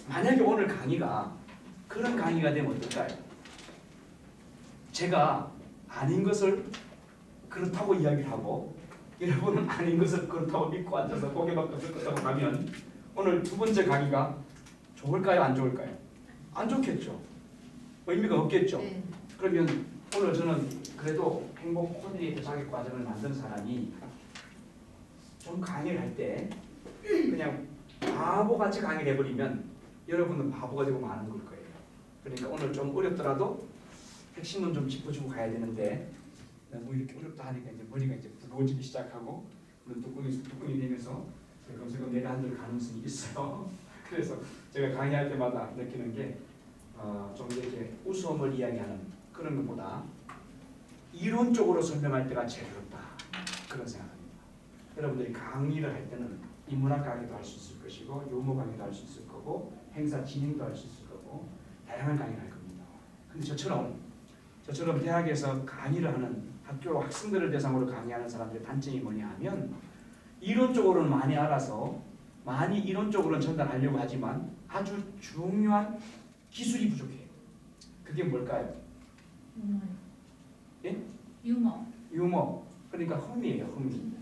만약에 오늘 강의가 그런 강의가 되면 어떨까요? 제가 아닌 것을 그렇다고 이야기를 하고 여러분은 아닌 것을 그렇다고 믿고 앉아서 고개만 끄덕끄덕 하면 오늘 두 번째 강의가 좋을까요? 안 좋을까요? 안 좋겠죠. 의미가 없겠죠. 네. 그러면 오늘 저는 그래도 행복 코디네이터 자격 과정을 만든 사람이 좀 강의를 할 때 그냥 바보같이 강의를 해버리면 여러분은 바보가 되고 마는 걸 거예요. 그러니까 오늘 좀 어렵더라도 핵심은 좀 짚어주고 가야 되는데 뭐 이렇게 어렵다 하니까 이제 머리가 이제 무거워지기 시작하고 그런 뚜껑이 되면서 검색어 내려앉을 가능성이 있어요. 그래서 제가 강의할 때마다 느끼는 게 좀 이렇게 우스움을 이야기하는 그런 것보다 이론적으로 설명할 때가 제일 어렵다 그런 생각합니다. 여러분들이 강의를 할 때는 인문학 강의도 할 수 있을 것이고 유머 강의도 할 수 있을 거고 행사 진행도 할 수 있을 거고 다양한 강의를 할 겁니다. 근데 저처럼 대학에서 강의를 하는 학교 학생들을 대상으로 강의하는 사람들의 단점이 뭐냐 하면 이론적으로는 많이 알아서 많이 이론적으로는 전달하려고 하지만 아주 중요한 기술이 부족해요. 그게 뭘까요? 유머요. 예? 유머. 그러니까 흥미예요. 흥미.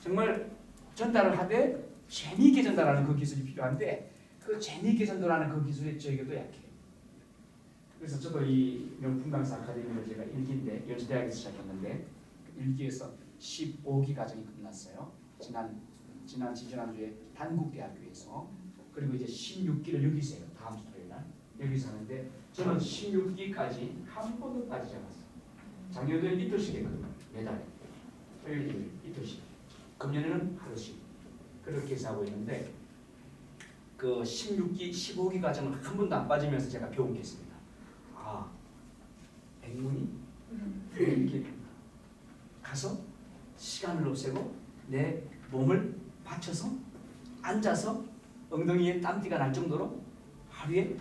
정말 전달을 하되 재미있게 전달하는 그 기술이 필요한데 그 재미있게 전달하는 그 기술이 저에게도 약해요. 그래서 저도 이 명품 강사 아카데미를 제가 1기인데 연세대학에서 시작했는데 1기에서 15기 과정이 끝났어요. 지난주에 단국대학교에서 그리고 이제 16기를 여기서 해요. 다음 주 토요일 날 여기서 하는데 저는 16기까지 한 번도 빠지지 않았어요. 작년에 이틀씩 했거든요. 매달 토요일 이틀씩. 금년에는 하루씩 그렇게 해서 하고 있는데 그 16기, 15기 과정을 한 번도 안 빠지면서 제가 배운 게 있습니다. 백문이 이렇게 가서 시간을 없애고 내 몸을 받쳐서 앉아서 엉덩이에 땀띠가 날 정도로 하루에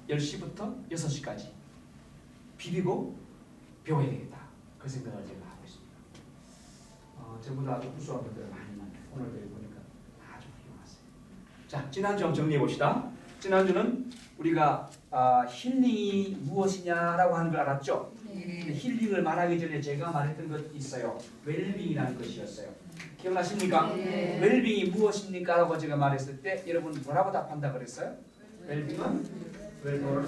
10시부터 6시까지 비비고 배워야 되겠다. 그 생각을 제가 하고 있습니다. 저보다 아주 우수한 분들 많이 만나요. 오늘 보니까 아주 훌륭하세요. 자, 지난주 한번 정리해 봅시다. 지난주는 우리가 힐링이 무엇이냐라고 하는 걸 알았죠? 네. 힐링을 말하기 전에 제가 말했던 것이 있어요. 웰빙이라는 것이었어요. 기억나십니까? 네. 웰빙이 무엇입니까? 라고 제가 말했을 때 여러분 뭐라고 답한다 그랬어요? 웰빙은 웰다잉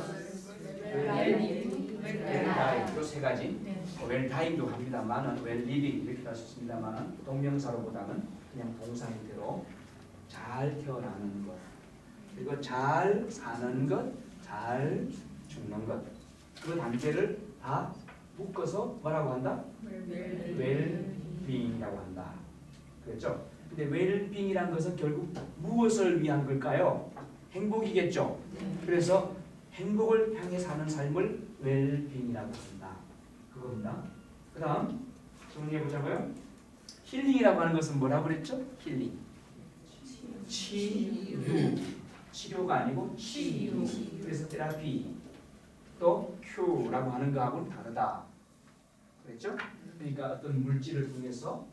이세 가지 웰다잉도 합니다만은 웰리빙 이렇게 할 수 있습니다만은 동명사로보다는 그냥 동사 형태로 잘 태어나는 것 그리고 잘 사는 것, 잘 죽는 것 그 단계를 다 묶어서 뭐라고 한다? 웰빙이라고 한다. 그렇죠? 근데 웰빙이란 것은 결국 무엇을 위한 걸까요? 행복이겠죠. 그래서 행복을 향해 사는 삶을 웰빙이라고 한다. 그겁니다. 그 다음 정리해 보자고요. 힐링이라고 하는 것은 뭐라고 그랬죠? 힐링. 치유. 치료가 아니고 치유. 그래서 테라피. 또 큐라고 하는 거하고는 다르다. 그랬죠? 그러니까 어떤 물질을 통해서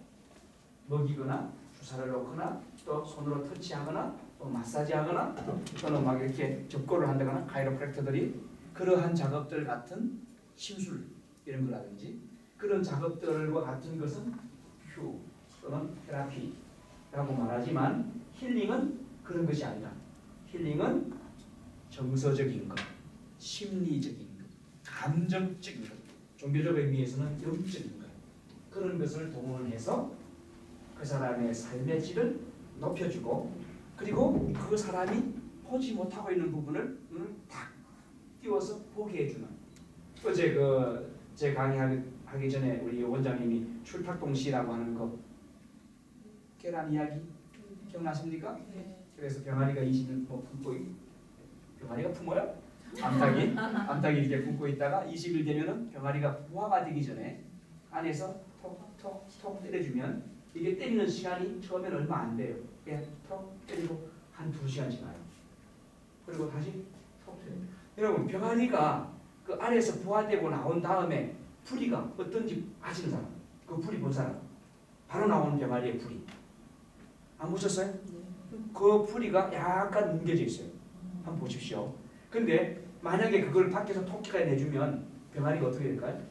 먹이거나 주사를 놓거나 또 손으로 터치하거나 또 마사지하거나 또는 막 이렇게 접고를 한다거나 카이로프랙터들이 그러한 작업들 같은 심술 이런 거라든지 그런 작업들과 같은 것은 큐 또는 테라피라고 말하지만 힐링은 그런 것이 아니다. 힐링은 정서적인 것, 심리적인 것, 감정적인 것, 종교적 의미에서는 영적인 것 그런 것을 동원해서 그 사람의 삶의 질을 높여주고 그리고 그 사람이 보지 못하고 있는 부분을 탁 띄워서 보게 해주는 어제 제 강의하기 전에 우리 원장님이 출탁동시라고 하는 거 계란 이야기 기억나십니까? 네. 그래서 병아리가 20일 품고 병아리가 품어요? 암탉이 이렇게 품고 있다가 20일 되면은 병아리가 부화가 되기 전에 안에서 톡톡톡 때려주면 이게 때리는 시간이 처음에는 얼마 안 돼요. 그냥 톡 때리고 한 2시간 지나요. 그리고 다시 톡 때려요. 여러분 병아리가 그 안에서 부화되고 나온 다음에 풀이가 어떤지 아시는 사람? 그 풀이 본 사람? 바로 나오는 병아리의 풀이 안 보셨어요? 그 풀이가 약간 뭉개져 있어요. 한번 보십시오. 근데 만약에 그걸 밖에서 토끼가 내주면 병아리가 어떻게 될까요?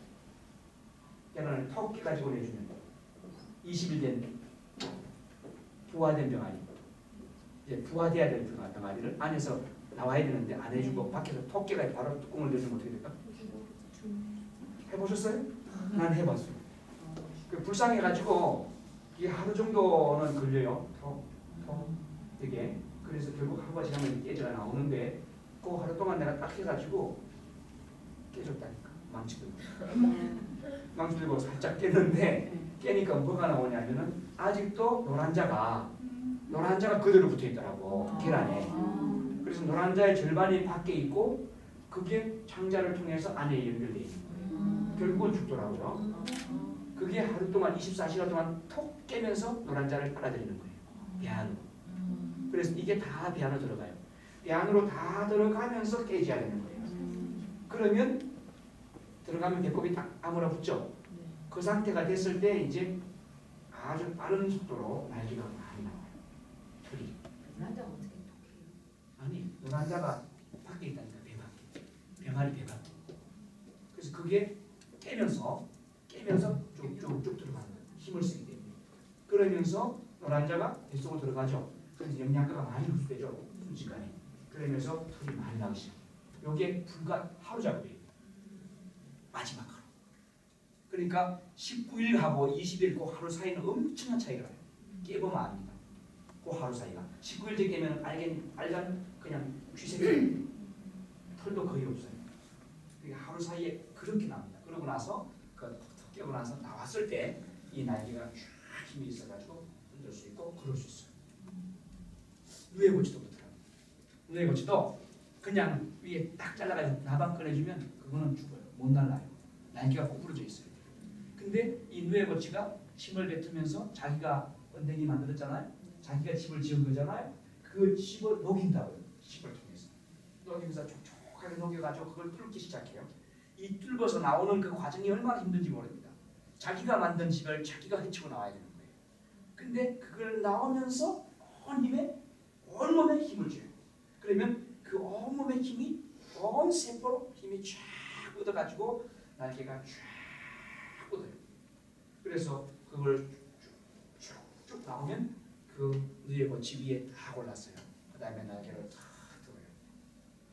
얘는 토끼 가지고 내주면 20일 된 부화된 병아리, 이제 부화돼야 될 병아리를 안에서 나와야 되는데 안 해주고 밖에서 토끼가 바로 뚜껑을 내주면 어떻게 될까? 해보셨어요? 난 해봤어요. 불쌍해가지고 이게 하루 정도는 걸려요. 되게. 그래서 결국 하루가 지나면 깨져가 나오는데 그 하루 동안 내가 딱 해가지고 깨졌다니까. 망치 들고 살짝 깼는데 깨니까 뭐가 나오냐면은 아직도 노란자가 그대로 붙어 있더라고. 계란에. 그래서 노란자의 절반이 밖에 있고 그게 창자를 통해서 안에 연결돼 있는 거예요. 결국은 죽더라고요. 그게 하루 동안 24시간 동안 톡 깨면서 노란자를 빨아들이는 거예요. 배 안으로. 그래서 이게 다 배 안으로 들어가요. 배 안으로 다 들어가면서 깨져야 되는 거예요. 그러면 들어가면 배꼽이 딱 아물어붙죠. 그 상태가 됐을 때 이제 아주 빠른 속도로 날개가 많이 나와요. 털이. 노란자가 어떻게 독해요? 아니 노란자가 밖에 있다니까. 배 밖에. 병아리 배 밖에. 그래서 그게 깨면서 쭉쭉쭉 들어가는 거예요. 힘을 쓰기 때문에. 그러면서 노란자가 뱃속으로 들어가죠. 그래서 영양가가 많이 흡수되죠. 순식간에. 그러면서 털이 많이 나기 시작해요. 이게 불과 하루 작업이에요. 마지막 하루. 그러니까 19일하고 20일 그 하루 사이는 엄청난 차이가 나요. 깨보면 압니다. 그 하루 사이가. 19일째 깨면 빨간 그냥 쥐새끼 털도 거의 없어요. 그러니까 하루 사이에 그렇게 납니다. 그러고 나서 턱 깨고 나서 나왔을 때 이 날개가 쫙 힘이 있어가지고 흔들 수 있고 그럴 수 있어요. 누에고치도 그렇더라고요. 누에고치도 그냥 위에 딱 잘라가지고 나방 꺼내주면 그거는 죽어요. 못 날라요. 날개가 꼭 부러져 있어요. 근데 이 누에고치가 침을 뱉으면서 자기가 번데기 만들었잖아요. 자기가 집을 지은 거잖아요. 그 집을 녹인다고요. 집을 통해서. 녹이면서 촉촉하게 녹여가지고 그걸 뚫기 시작해요. 이 뚫어서 나오는 그 과정이 얼마나 힘든지 모릅니다. 자기가 만든 집을 자기가 헤치고 나와야 되는 거예요. 근데 그걸 나오면서 온 몸에 힘을 줘요. 그러면 그 온몸의 힘이 온 세포로 힘이 쫙 얻어가지고 날개가 쫙 뻗어요. 그래서 그걸 쭉쭉 나오면 그 누에고치 위에 딱 올랐어요. 그 다음에 날개를 탁 들어요.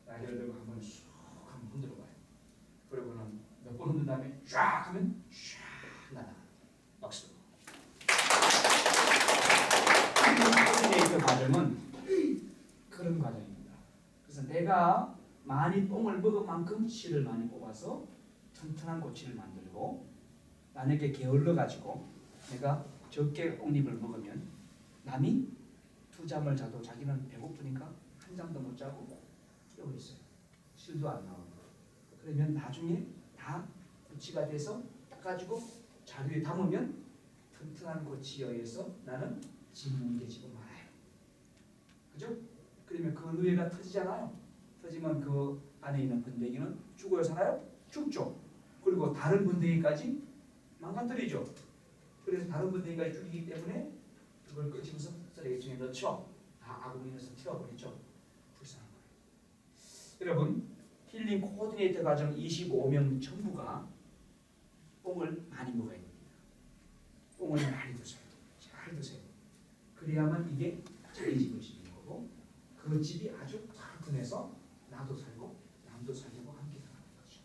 날개를 들고 한번 쑥 한번 흔들어봐요. 그러고는 몇 번 흔든 다음에 쫙 하면 쫙 나가. 박수. 코디네이터 과정은 그런 과정입니다. 그래서 내가 많이 뽕을 먹은 만큼 실을 많이 뽑아서 튼튼한 고치를 만들고 만약에 게을러 가지고 내가 적게 옥잎을 먹으면 남이 2잠을 자도 자기는 배고프니까 한 잠도 못 자고 깨어 있어요. 실도 안 나오고. 그러면 나중에 다 고치가 돼서 닦아지고 자루에 담으면 튼튼한 고치에 의해서 나는 짐 옮겨지고 말아요. 그죠? 그러면 그 누에가 터지잖아요. 터지면 그 안에 있는 번데기는 죽어요, 살아요? 죽죠. 그리고 다른 번데기까지 망가뜨리죠. 그래서 다른 번데기까지 죽이기 때문에 그걸 끄집어서 쓰레기통에 넣죠. 다 아구민에서 튀어버리죠. 불쌍한 거예요. 여러분, 힐링 코디네이터 과정 25명 전부가 뽕을 많이 먹어야 됩니다. 뽕을 많이 드세요. 잘 드세요. 그래야만 이게 자기 집을 지는 거고 그 집이 아주 튼튼해서 나도 살고 남도 살고 함께 살아가는 거죠.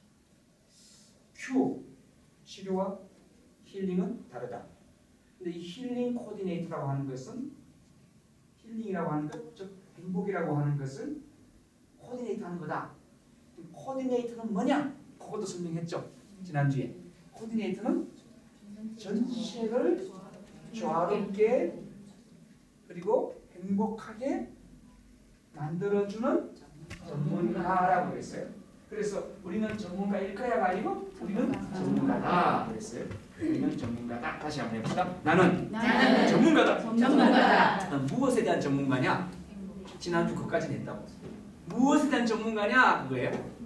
큐 치료와 힐링은 다르다. 근데 이 힐링 코디네이터라고 하는 것은 힐링이라고 하는 것, 즉 행복이라고 하는 것을 코디네이트하는 거다. 코디네이터는 뭐냐? 그것도 설명했죠. 지난주에. 코디네이터는 전체를 조화롭게 그리고 행복하게 만들어주는 전문가라고 그랬어요. 그래서 우리는 전문가일까야가 아니고 우리는 전문가다 그랬어요. 우리는 전문가다. 다시 한번 해봅시다. 나는 전문가다. 전문가다. 무엇에 대한 전문가냐? 지난주 그까지는 했다고. 무엇에 대한 전문가냐? 그거예요.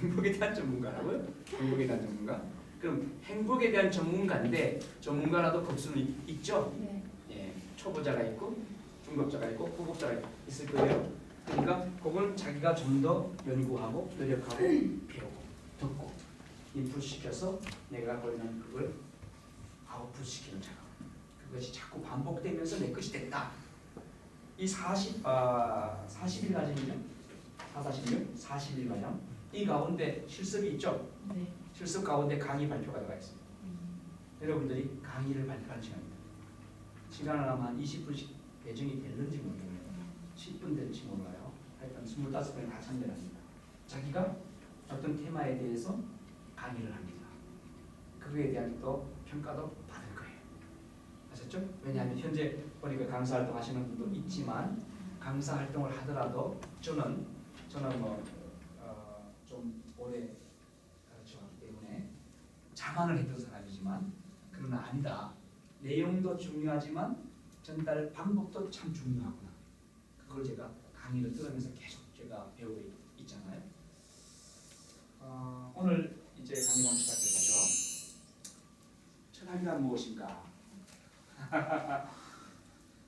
행복에 대한 전문가라고요? 행복에 대한 전문가? 그럼 행복에 대한 전문가인데 전문가라도 급수는 있죠? 네. 예, 초보자가 있고 중급자가 있고 후급자가 있을 거예요. 그러니까 그걸 자기가 좀 더 연구하고 노력하고 배우고 듣고 인풋시켜서 내가 보이는 그걸 아웃풋시키는 작업. 그것이 자꾸 반복되면서 내 것이 됐다. 이 40일 과정이죠. 40일 과정. 이 가운데 실습이 있죠. 네. 실습 가운데 강의 발표가 들어가 있습니다. 여러분들이 강의를 발표하는 시간입니다. 시간은 아마 한 20분씩 배정이 될는지 모르겠네요. 10분 될지 몰라요. 하여튼 25명이 다 참여합니다. 자기가 어떤 테마에 대해서 강의를 합니다. 그거에 대한 또 평가도 받을 거예요. 아셨죠? 왜냐하면 현재 우리가 강사 활동 하시는 분도 있지만 강사 활동을 하더라도 저는 좀 오래 가르쳐왔기 때문에 자만을 했던 사람이지만 그러나 아니다. 내용도 중요하지만 전달 방법도 참 중요하구나. 그걸 제가 강의를 들으면서 계속 제가 배우고 있잖아요. 오늘 이제 강의 한번 시작해보죠. 철학이란 무엇인가?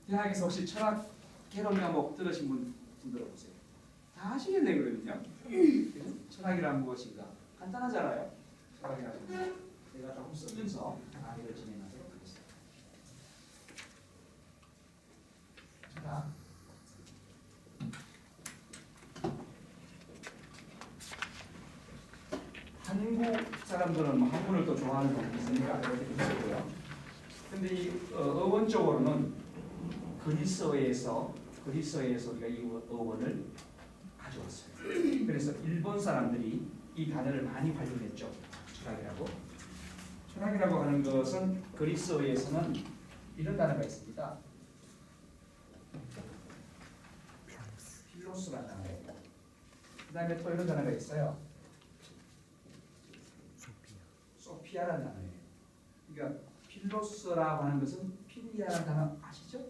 대학에서 혹시 철학 개론 과목 들으신 분 들어보세요. 다 아시겠네 그러면요. 철학이란 무엇인가? 간단하잖아요. 철학이란 제가 조금 쓰면서 강의를 진행하도록 하겠습니다. 철학. 한국 사람들은 뭐 한문을 또 좋아하는 분이 있으니까 그렇게 있었고요. 근데 이 어원적으로는 그리스어에서 우리가 이 어원을 가져왔어요. 그래서 일본 사람들이 이 단어를 많이 활용했죠. 철학이라고 하는 것은 그리스어에서는 이런 단어가 있습니다. 필로스라는 단어예요. 그 다음에 또 이런 단어가 있어요. 소피아라는 단어예요. 그러니까 필로스라고 하는 것은 필리아라는 단어 아시죠?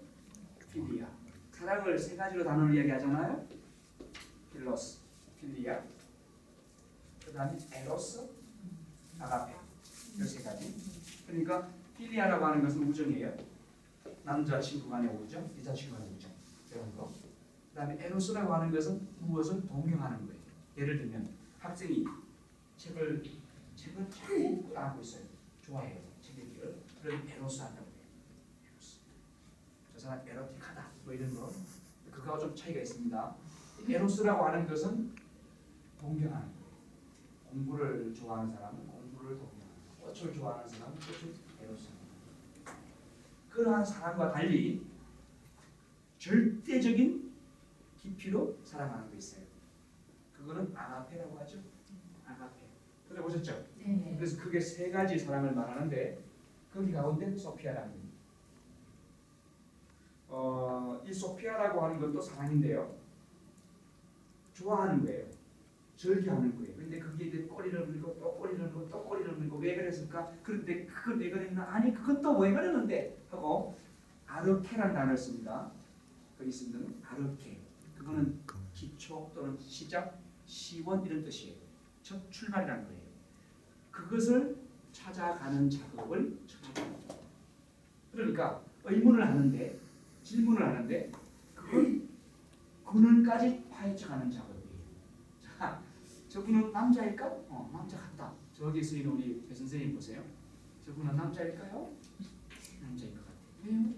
필리아. 사랑을 세 가지로 단어를 이야기하잖아요. 필로스, 필리아, 그 다음에 에로스, 아가페. 이 세 가지. 그러니까 필리아라고 하는 것은 우정이에요. 남자친구 간의 우정, 여자친구 간의 우정. 이런 거. 그 다음에 에로스라고 하는 것은 무엇을 동경하는 거예요. 예를 들면 학생이 책을 자꾸 따고 있어요. 좋아해요. 책 읽기를. 그럼 에로스 한다고 해요. 에로스. 저 사람 에로틱하다. 뭐 이런 거. 그거하고 좀 차이가 있습니다. 에로스라고 하는 것은 동경하는 거예요. 공부를 좋아하는 사람은 공부를 동경하는 거예요. 꽃을 좋아하는 사람은 꽃을 에로스합니다. 그러한 사람과 달리 절대적인 깊이로 사랑하는 게 있어요. 그거는 아가페라고 하죠. 아가페. 들어보셨죠? 네. 그래서 그게 세 가지 사랑을 말하는데 거기 가운데 소피아라는 겁니다. 이 소피아라고 하는 것도 사랑인데요. 좋아하는 거예요. 즐겨하는 거예요. 그런데 거기에 이제 꼬리를 물고 또 꼬리를 물고 또 꼬리를 물고 왜 그랬을까? 그런데 그걸 왜 그랬나? 아니 그건 또 왜 그러는데? 하고 아르케라는 단어를 씁니다. 그리스인들은 아르케. 그거는 기초 또는 시작, 시원 이런 뜻이에요. 첫 출발이라는 거예요. 그것을 찾아가는 작업을 철학입니다. 그러니까 의문을 하는데 질문을 하는데 그걸 근원까지 파헤쳐가는 작업이에요. 자, 저분은 남자일까? 남자 같다. 저기 쓰이는 우리 배 선생님 보세요. 저분은 남자일까요? 남자인 것 같아요. 왜요?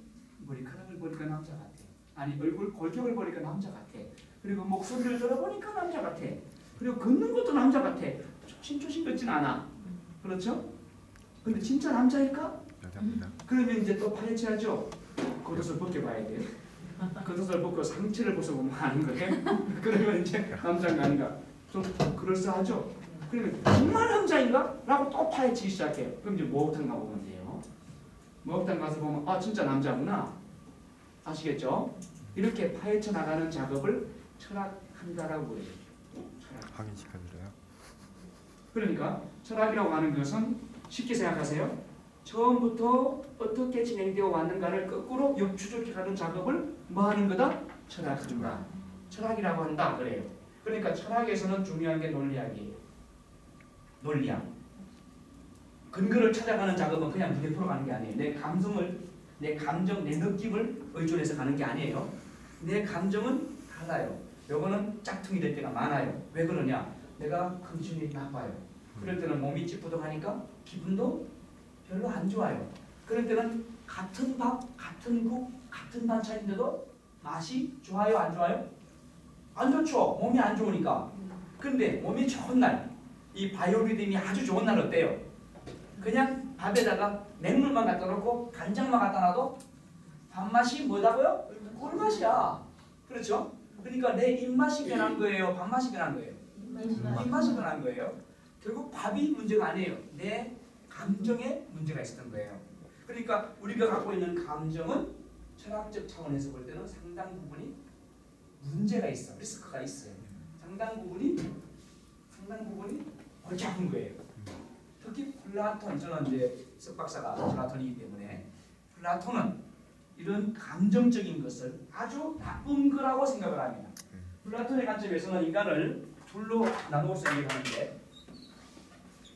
머리카락을 보니까 남자 같아. 아니 얼굴 골격을 보니까 남자 같아. 그리고 목소리를 들어보니까 남자 같아. 그리고 걷는 것도 남자 같아. 조심조심 걷진 않아. 그렇죠? 근데 진짜 남자일까? 그러면 이제 또 파헤쳐야죠. 겉옷을 벗겨봐야 돼요. 겉옷을 벗고 상체를 벗어보면 아는 거예요. 그러면 이제 남자인가 아닌가 좀 그럴싸하죠. 그러면 정말 남자인가? 라고 또 파헤치기 시작해요. 그럼 이제 목욕탕 가보면 돼요. 목욕탕 가서 보면 아 진짜 남자구나. 아시겠죠? 이렇게 파헤쳐 나가는 작업을 철학한다라고 그래요. 철학. 확인시켜드려요. 그러니까 철학이라고 하는 것은 쉽게 생각하세요. 처음부터 어떻게 진행되어 왔는가를 거꾸로 역추적해가는 작업을 뭐 하는 거다? 철학한다. 철학이라고 한다 그래요. 그러니까 철학에서는 중요한 게 논리학이에요. 논리학. 근거를 찾아가는 작업은 그냥 눈에 풀어가는 게 아니에요. 내 감성을, 내 감정, 내 느낌을 의존해서 가는 게 아니에요. 내 감정은 달라요. 요거는 짝퉁이 될 때가 많아요. 왜 그러냐? 내가 컨디션이 나빠요. 그럴 때는 몸이 찌뿌둥하니까 기분도 별로 안 좋아요. 그럴 때는 같은 밥, 같은 국, 같은 반찬인데도 맛이 좋아요, 안 좋아요? 안 좋죠. 몸이 안 좋으니까. 근데 몸이 좋은 날, 이 바이오리듬이 아주 좋은 날 어때요? 그냥 밥에다가 맹물만 갖다 놓고 간장만 갖다 놔도 밥맛이 뭐다고요? 꿀맛이야. 그렇죠? 그러니까 내 입맛이 변한 거예요? 밥맛이 변한 거예요? 입맛이 변한 거예요. 결국 밥이 문제가 아니에요. 내 감정에 문제가 있었던 거예요. 그러니까 우리가 갖고 있는 감정은 철학적 차원에서 볼 때는 상당 부분이 문제가 있어. 리스크가 있어요. 상당 부분이 골치 아픈 거예요. 특히 플라톤, 저는 이제 석박사가 플라톤이기 때문에 플라톤은 이런 감정적인 것을 아주 나쁜 거라고 생각을 합니다. 플라톤의 관점에서는 인간을 둘로 나누어 얘기하는데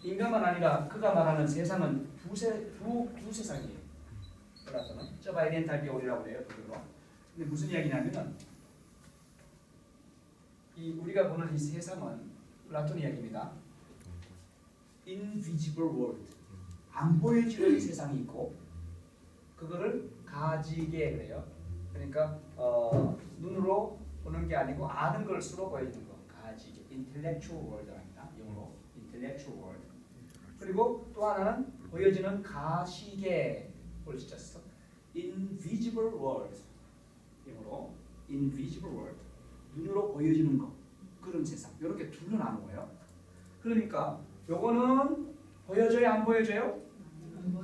인간만 아니라 그가 말하는 세상은 두 세상이에요. 플라톤은 저바이렌탈비올이라고 해요. 그대로. 근데 무슨 이야기냐면은 이 우리가 보는 이 세상은 플라톤 이야기입니다. invisible world, 안 보여지는 세상이 있고 그거를 가지게 그래요. 그러니까 눈으로 보는 게 아니고 아는 걸 수로 보여지는 거, 가지게, intellectual world랍니다. 영어로 intellectual world. 그리고 또 하나는 보여지는 가시게 볼 수 있었어. invisible world. 영어로 invisible world. 눈으로 보여지는 거, 그런 세상. 이렇게 둘로 나누어요. 그러니까 요거는 보여져요, 안 보여져요?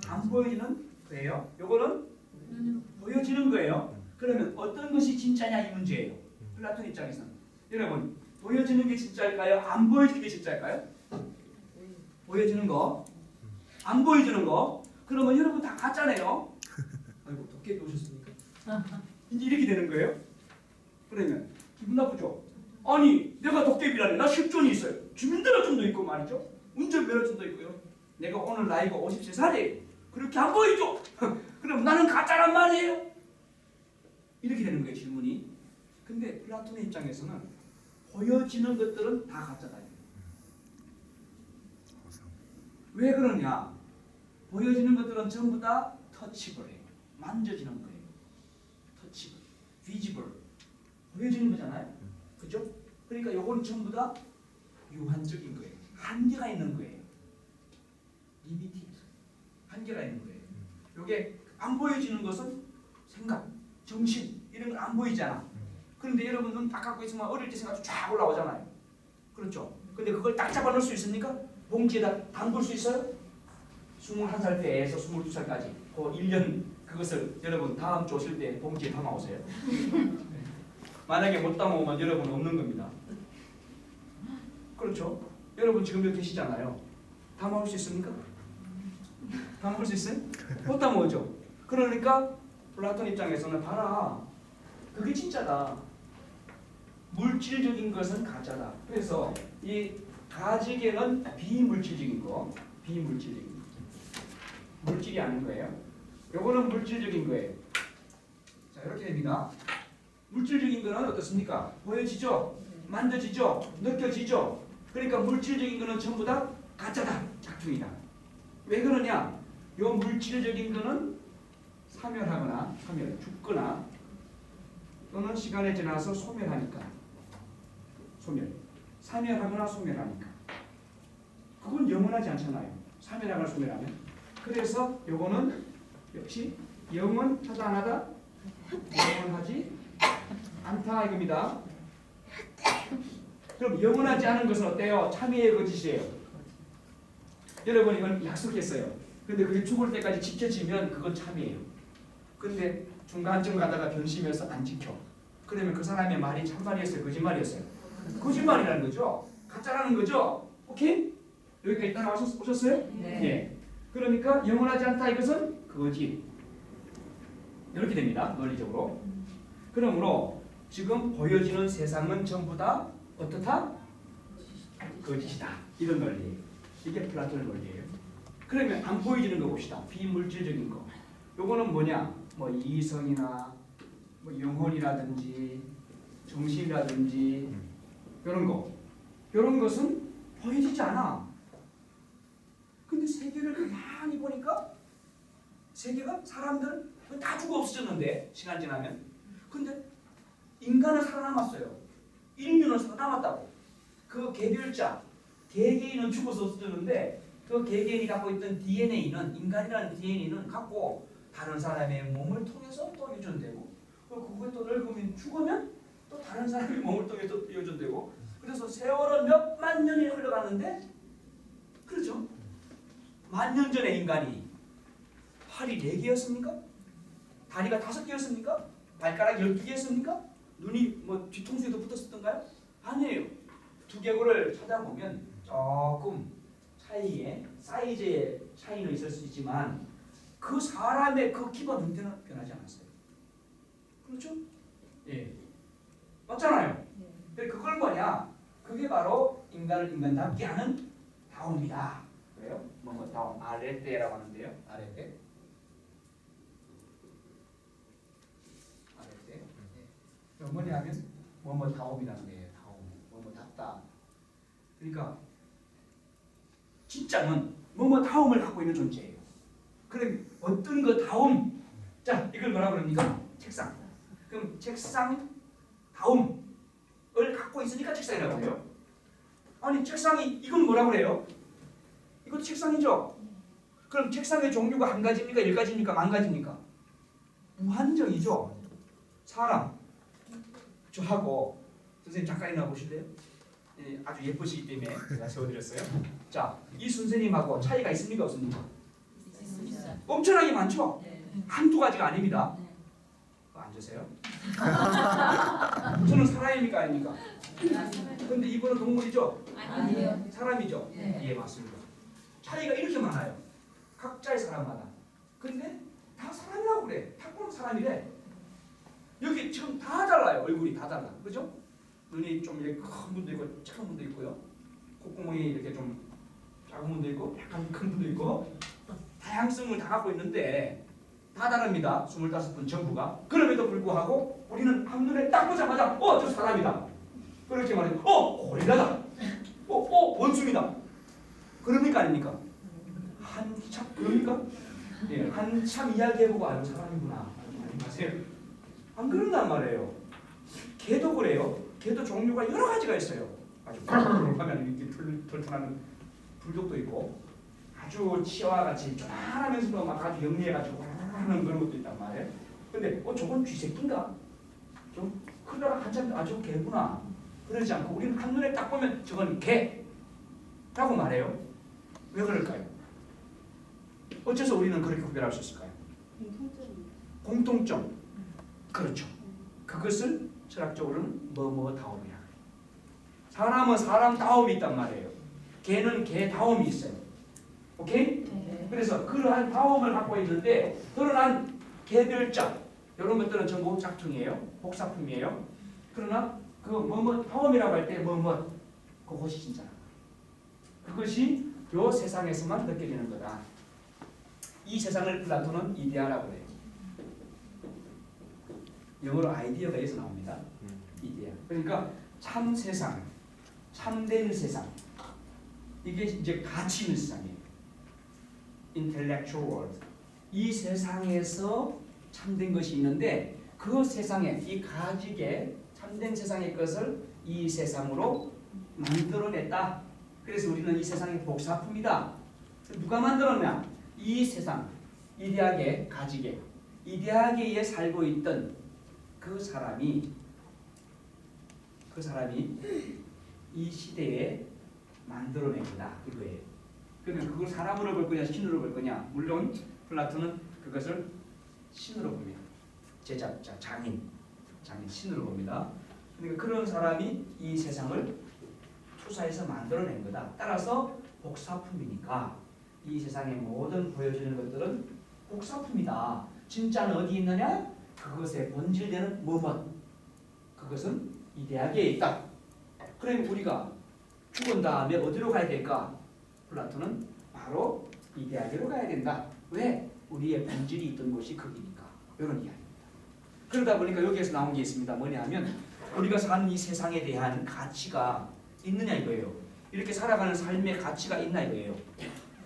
안 보여지는 거예요. 요거는 보여지는 거예요. 그러면 어떤 것이 진짜냐 이 문제예요. 플라톤 입장에서는. 여러분, 보여지는 게 진짜일까요? 안 보여지는 게 진짜일까요? 보여지는 거, 안 보여지는 거. 그러면 여러분 다 가짜네요. 아이고, 도깨비 오셨습니까? 이제 이렇게 되는 거예요. 그러면 기분 나쁘죠? 아니, 내가 도깨비라니. 나 실존이 있어요. 주민등록증도 있고 말이죠. 운전면허증도 있고요. 내가 오늘 나이가 53살이에요. 그렇게 안 보이죠? 그럼 나는 가짜란 말이에요. 이렇게 되는 거예요, 질문이. 근데 플라톤의 입장에서는 보여지는 것들은 다 가짜다. 왜 그러냐? 보여지는 것들은 전부 다 터치블해요. 만져지는 거예요. 터치블, 비지블. 보여지는 거잖아요. 그죠? 그러니까 요건 전부 다 유한적인 거예요. 한계가 있는 거예요. 리미티드. 한계가 있는 거예요. 요게 안 보여지는 것은 생각, 정신 이런 건 안 보이잖아. 그런데 여러분 눈 딱 감고 있으면 어릴 때 생각이 쫙 올라오잖아요. 그렇죠? 근데 그걸 딱 잡아놓을 수 있습니까? 봉지에다 담글 수 있어요? 21살 때에서 22살까지 그 1년 그것을 여러분 다음 주 오실 때 봉지에 담아오세요. 만약에 못 담아오면 여러분 없는 겁니다. 그렇죠? 여러분 지금 여기 계시잖아요. 담아올 수 있습니까? 담아올 수 있어요? 못 담아오죠? 그러니까 플라톤 입장에서는 봐라. 그게 진짜다. 물질적인 것은 가짜다. 그래서 이 가지계는 비물질적인 거, 비물질적인 거. 물질이 아닌 거예요. 요거는 물질적인 거예요. 자, 이렇게 됩니다. 물질적인 거는 어떻습니까? 보여지죠? 만져지죠? 느껴지죠? 그러니까 물질적인 거는 전부 다 가짜다. 짝퉁이다. 왜 그러냐? 요 물질적인 거는 사멸하거나 죽거나 또는 시간이 지나서 소멸하니까. 소멸. 사멸하거나 소멸하니까. 그건 영원하지 않잖아요. 사멸하거나 소멸하면. 그래서 요거는 역시 영원하다 영원하지 않다 이겁니다. 그럼 영원하지 않은 것은 어때요? 참회의 거짓이에요. 여러분 이건 약속했어요. 근데 그게 죽을 때까지 지켜지면 그건 참이에요. 근데 중간쯤 가다가 변심해서 안 지켜. 그러면 그 사람의 말이 참말이었어요? 거짓말이었어요? 거짓말이라는 거죠. 가짜라는 거죠. 오케이? 여기까지 따라오셨어요? 네. 예. 그러니까 영원하지 않다 이것은 거짓. 이렇게 됩니다. 논리적으로. 그러므로 지금 보여지는 세상은 전부 다 어떻다? 거짓이다. 이런 논리예요. 이게 플라톤의 논리예요. 그러면 안 보여지는 거 봅시다. 비물질적인 거. 요거는 뭐냐? 뭐 이성이나 뭐 영혼이라든지 정신이라든지 이런 것은 보여지지 않아. 근데 세계를 가만히 보니까 세계가 사람들 다 죽어 없어졌는데 시간 지나면 근데 인간은 살아남았어요. 인류는 살아남았다고. 그 개별자 개개인은 죽어서 없어졌는데 그 개개인이 갖고 있던 DNA는 인간이라는 DNA는 갖고 다른 사람의 몸을 통해서 또 유전되고 그게 또 늙으면 죽으면 또 다른 사람의 몸을 통해서 또 유전되고 그래서 세월은 몇만 년이 흘러가는데 그렇죠? 만 년 전에 인간이 팔이 4개였습니까? 다리가 5개였습니까? 발가락 12개였습니까? 눈이 뭐 뒤통수에도 붙었었던가요? 아니에요. 두개골을 찾아보면 조금 차이에 사이즈의 차이는 있을 수 있지만 그 사람의 그 기본 형태는 변하지 않았어요. 그렇죠? 예. 맞잖아요. 근데 그걸 뭐냐? 그게 바로 인간을 인간답게 하는 다움이다. 그래요? 뭐 다움 아레테라고 하는데요. 아레테. 아레테. 뭐냐 하면 뭐뭐 다움이라는 거예요. 다움. 뭐뭐 답다. 그러니까 진짜는 뭐뭐 다움을 갖고 있는 존재예요. 그럼 어떤 그 다움? 자, 이걸 뭐라 그럽니까? 책상. 그럼 책상 다움을 갖고 있으니까 책상이라고 해요. 아니 책상이 이건 뭐라고 그래요? 이것도 책상이죠. 그럼 책상의 종류가 한 가지입니까? 10가지입니까? 만 가지입니까? 무한정이죠. 사람 저하고 선생님 잠깐 일어나 보실래요? 예, 아주 예쁘시기 때문에 제가 세워드렸어요. 자, 이 선생님하고 차이가 있습니까? 없습니까? 엄청나게 많죠? 한두 가지가 아닙니다. 앉으세요. 저는 사람입니까? 아닙니까? 근데 이분은 동물이죠? 아니에요. 사람이죠? 네. 예, 맞습니다. 차이가 이렇게 많아요. 각자의 사람마다. 근데 다 사람이라고 그래. 탁 보면 사람이래. 여기 지금 다 달라요. 얼굴이 다 달라. 그죠? 눈이 좀 이렇게 큰 분도 있고 작은 분도 있고요. 콧구멍이 이렇게 좀 작은 분도 있고 약간 큰 분도 있고 다양성을 다 갖고 있는데 다 다릅니다. 25분 전부가. 그럼에도 불구하고 우리는 한눈에 딱 보자마자 저 사람이다. 그렇게 말해요. 고릴라다. 원숭이다. 그럽니까 아닙니까? 한참 그럽니까? 예, 한참 이야기해보고 사람이구나. 아세요? 안 그런단 말이에요. 개도 그래요. 개도 종류가 여러 가지가 있어요. 아주 하면 이렇게 털털하는 불독도 있고 아주 치아와 같이 조만하면서도 막 아주 영리해가지고 하는 그런 것도 있단 말이에요. 근데 저건 쥐새끼인가? 좀 크다가 한참 아주 개구나. 그러지 않고 우리는 한눈에 딱 보면 저건 개라고 말해요. 왜 그럴까요? 어째서 우리는 그렇게 구별할 수 있을까요? 공통점. 그렇죠. 그것을 철학적으로는 뭐뭐다움이라. 사람은 사람다움이 있단 말이에요. 개는 개다움이 있어요. 오케이? 네. 그래서 그러한 다움을 갖고 있는데 그러한 개별자 이런 것들은 전부 짝퉁이에요. 복사품이에요. 그러나 그 뭐뭐 다움이라고 할 때 뭐뭐 그것이 진짜. 그것이 요 세상에서만 느껴지는 거다. 이 세상을 플라톤은 이데아라고 해요. 영어로 아이디어가 여기서 나옵니다. 이데아. 그러니까 참 세상, 참된 세상. 이게 이제 가치 있는 세상이에요. intellectual world. 이 세상에서 참된 것이 있는데 그 세상에 이 가지게 참된 세상의 것을 이 세상으로 만들어냈다. 그래서 우리는 이 세상의 복사품이다. 누가 만들었냐? 이 세상, 이 대학의 가지게, 이 대학에 살고 있던 그 사람이 이 시대에 만들어낸 거다 이거예요. 그러면 그걸 사람으로 볼 거냐 신으로 볼 거냐? 물론 플라톤은 그것을 신으로 봅니다. 제작자, 장인 신으로 봅니다. 그러니까 그런 사람이 이 세상을 투사해서 만들어낸 거다. 따라서 복사품이니까 이 세상의 모든 보여지는 것들은 복사품이다. 진짜는 어디 있느냐? 그것의 본질되는 뭐뭐. 그것은 이 대학에 있다. 그럼 우리가 죽은 다음에 어디로 가야 될까? 플라톤은 바로 이 대학으로 가야 된다. 왜? 우리의 본질이 있던 곳이 거기니까. 이런 이야기입니다. 그러다 보니까 여기에서 나온 게 있습니다. 뭐냐 하면 우리가 사는 이 세상에 대한 가치가 있느냐 이거예요. 이렇게 살아가는 삶의 가치가 있나 이거예요.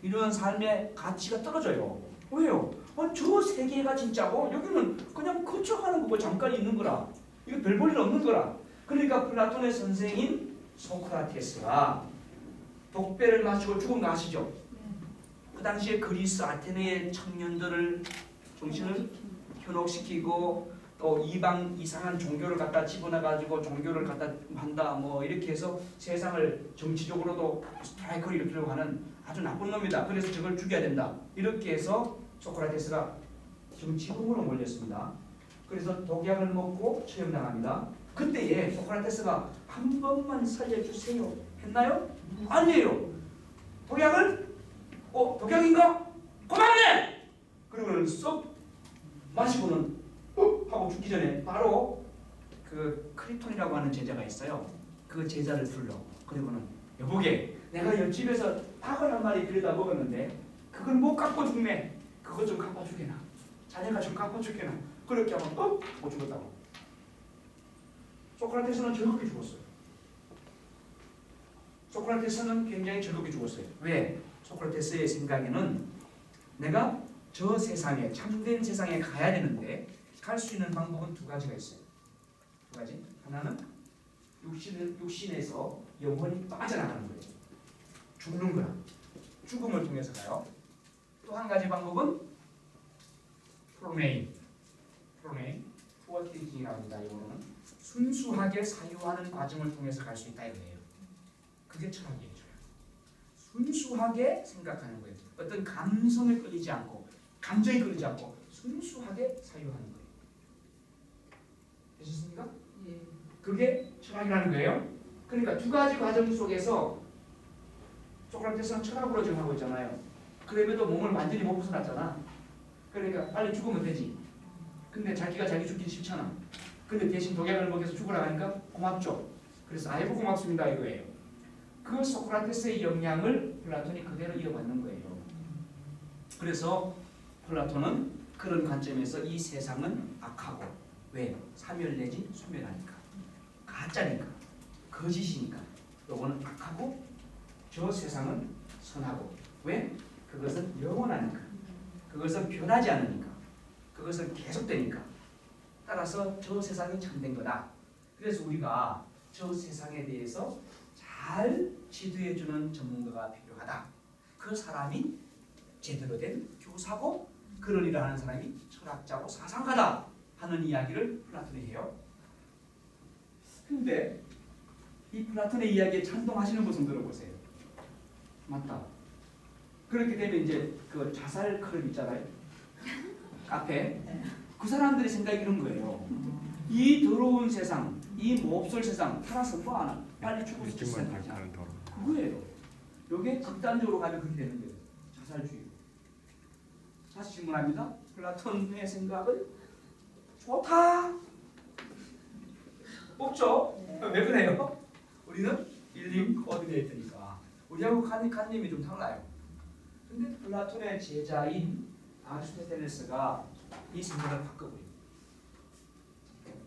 이런 삶의 가치가 떨어져요. 왜요? 저 세계가 진짜고 여기는 그냥 거쳐가는 거고 잠깐 있는 거라. 이거 별 볼 일 없는 거라. 그러니까 플라톤의 선생인 소크라테스가 독배를 마시고 죽은 거 아시죠? 그 당시에 그리스 아테네의 청년들을 정신을 현혹시키고 또 이방 이상한 종교를 갖다 집어넣어가지고 종교를 갖다 한다 뭐 이렇게 해서 세상을 정치적으로도 스트라이커를 일으키려고 하는 아주 나쁜 놈이다. 그래서 저걸 죽여야 된다. 이렇게 해서 소크라테스가 정치범으로 몰렸습니다. 그래서 독약을 먹고 처형당합니다. 그때에 소크라테스가 한 번만 살려주세요 했나요? 아니에요. 독약을 독약인가? 고맙네! 그러고는 쏙 마시고는 하고 죽기 전에 바로 그 크리톤이라고 하는 제자가 있어요. 그 제자를 불러. 그리고는 여보게 내가 옆집에서 닭을 한 마리 들여다 먹었는데 그걸 못 갚고 죽네. 그것 좀 갚아주게나. 자네가 좀 갚아주게나. 그렇게 하면 하고 죽었다고. 소크라테스는 즐겁게 죽었어요. 소크라테스는 굉장히 즐겁게 죽었어요. 왜? 소크라테스의 생각에는 내가 저 세상에 참된 세상에 가야 되는데 갈 수 있는 방법은 두 가지가 있어요. 두 가지. 하나는 육신에서 영혼이 빠져나가는 거예요. 죽는 거야. 죽음을 통해서 가요. 또 한 가지 방법은 프로네인, 푸어티징이라고 합니다. 이거는 순수하게 사유하는 과정을 통해서 갈 수 있다 이거예요. 그게 철학이에요. 순수하게 생각하는 거예요. 어떤 감성에 끌리지 않고 감정에 끌리지 않고 순수하게 사유하는 거예요. 되셨습니까? 예. 그게 철학이라는 거예요. 그러니까 두 가지 과정 속에서 소크라테스는 철학으로 지금 하고 있잖아요. 그럼에도 몸을 완전히 못 벗어났잖아. 그러니까 빨리 죽으면 되지. 근데 자기가 자기 죽기 싫잖아. 근데 대신 독약을 먹여서 죽으라 하니까 고맙죠. 그래서 아이고 고맙습니다 이거예요. 그 소크라테스의 영향을 플라톤이 그대로 이어받는 거예요. 그래서 플라톤은 그런 관점에서 이 세상은 악하고 왜? 사멸 내지 소멸하니까 가짜니까 거짓이니까 요거는 악하고 저 세상은 선하고 왜? 그것은 영원하니까 그것은 변하지 않으니까 그것은 계속되니까 따라서 저 세상이 참된 거다. 그래서 우리가 저 세상에 대해서 잘 지도해주는 전문가가 필요하다. 그 사람이 제대로 된 교사고 그런 일을 하는 사람이 철학자고 사상가다 하는 이야기를 플라톤이 해요. 근데 이 플라톤의 이야기에 찬동하시는 분좀 들어보세요. 맞다. 그렇게 되면 이제 그 자살 클럽 있잖아요. 카페. 그 사람들의 생각이 이런 거예요. 이 더러운 세상, 이 몹쓸 세상 살아서 뭐 하나? 빨리 죽어서 출생하자. 그거예요. 요게 극단적으로 가면 그렇게 되는 거예요. 자살주의. 다시 질문합니다. 플라톤의 생각은 좋다. 없죠? 왜 그래요? 우리는 일림 코디네이터니까. 우리하고 관념이 좀 달라요. 근데 플라톤의 제자인 아리스토텔레스가 이 생각을 바꿔버립니다.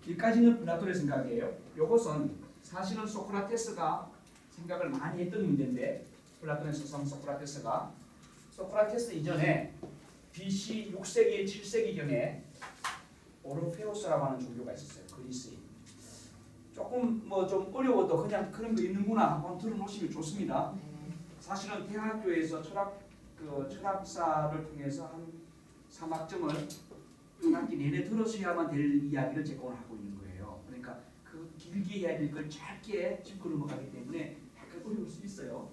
여기까지는 플라톤의 생각이에요. 이것은 사실은 소크라테스가 생각을 많이 했던 문제인데 플라톤의 스승 소크라테스 이전에 BC 6세기, 7세기경에 오르페우스라고 하는 종교가 있었어요. 그리스인. 조금 뭐 좀 어려워도 그냥 그런 거 있는구나 한번 들어놓으시면 좋습니다. 사실은 대학교에서 철학사를 통해서 한 3학점을 한 학기 내내 들으셔야만 될 이야기를 제공을 하고 있는 거예요. 그러니까 그 길게 해야 될 걸 짧게 짚고 넘어가기 때문에 약간 어려울 수 있어요.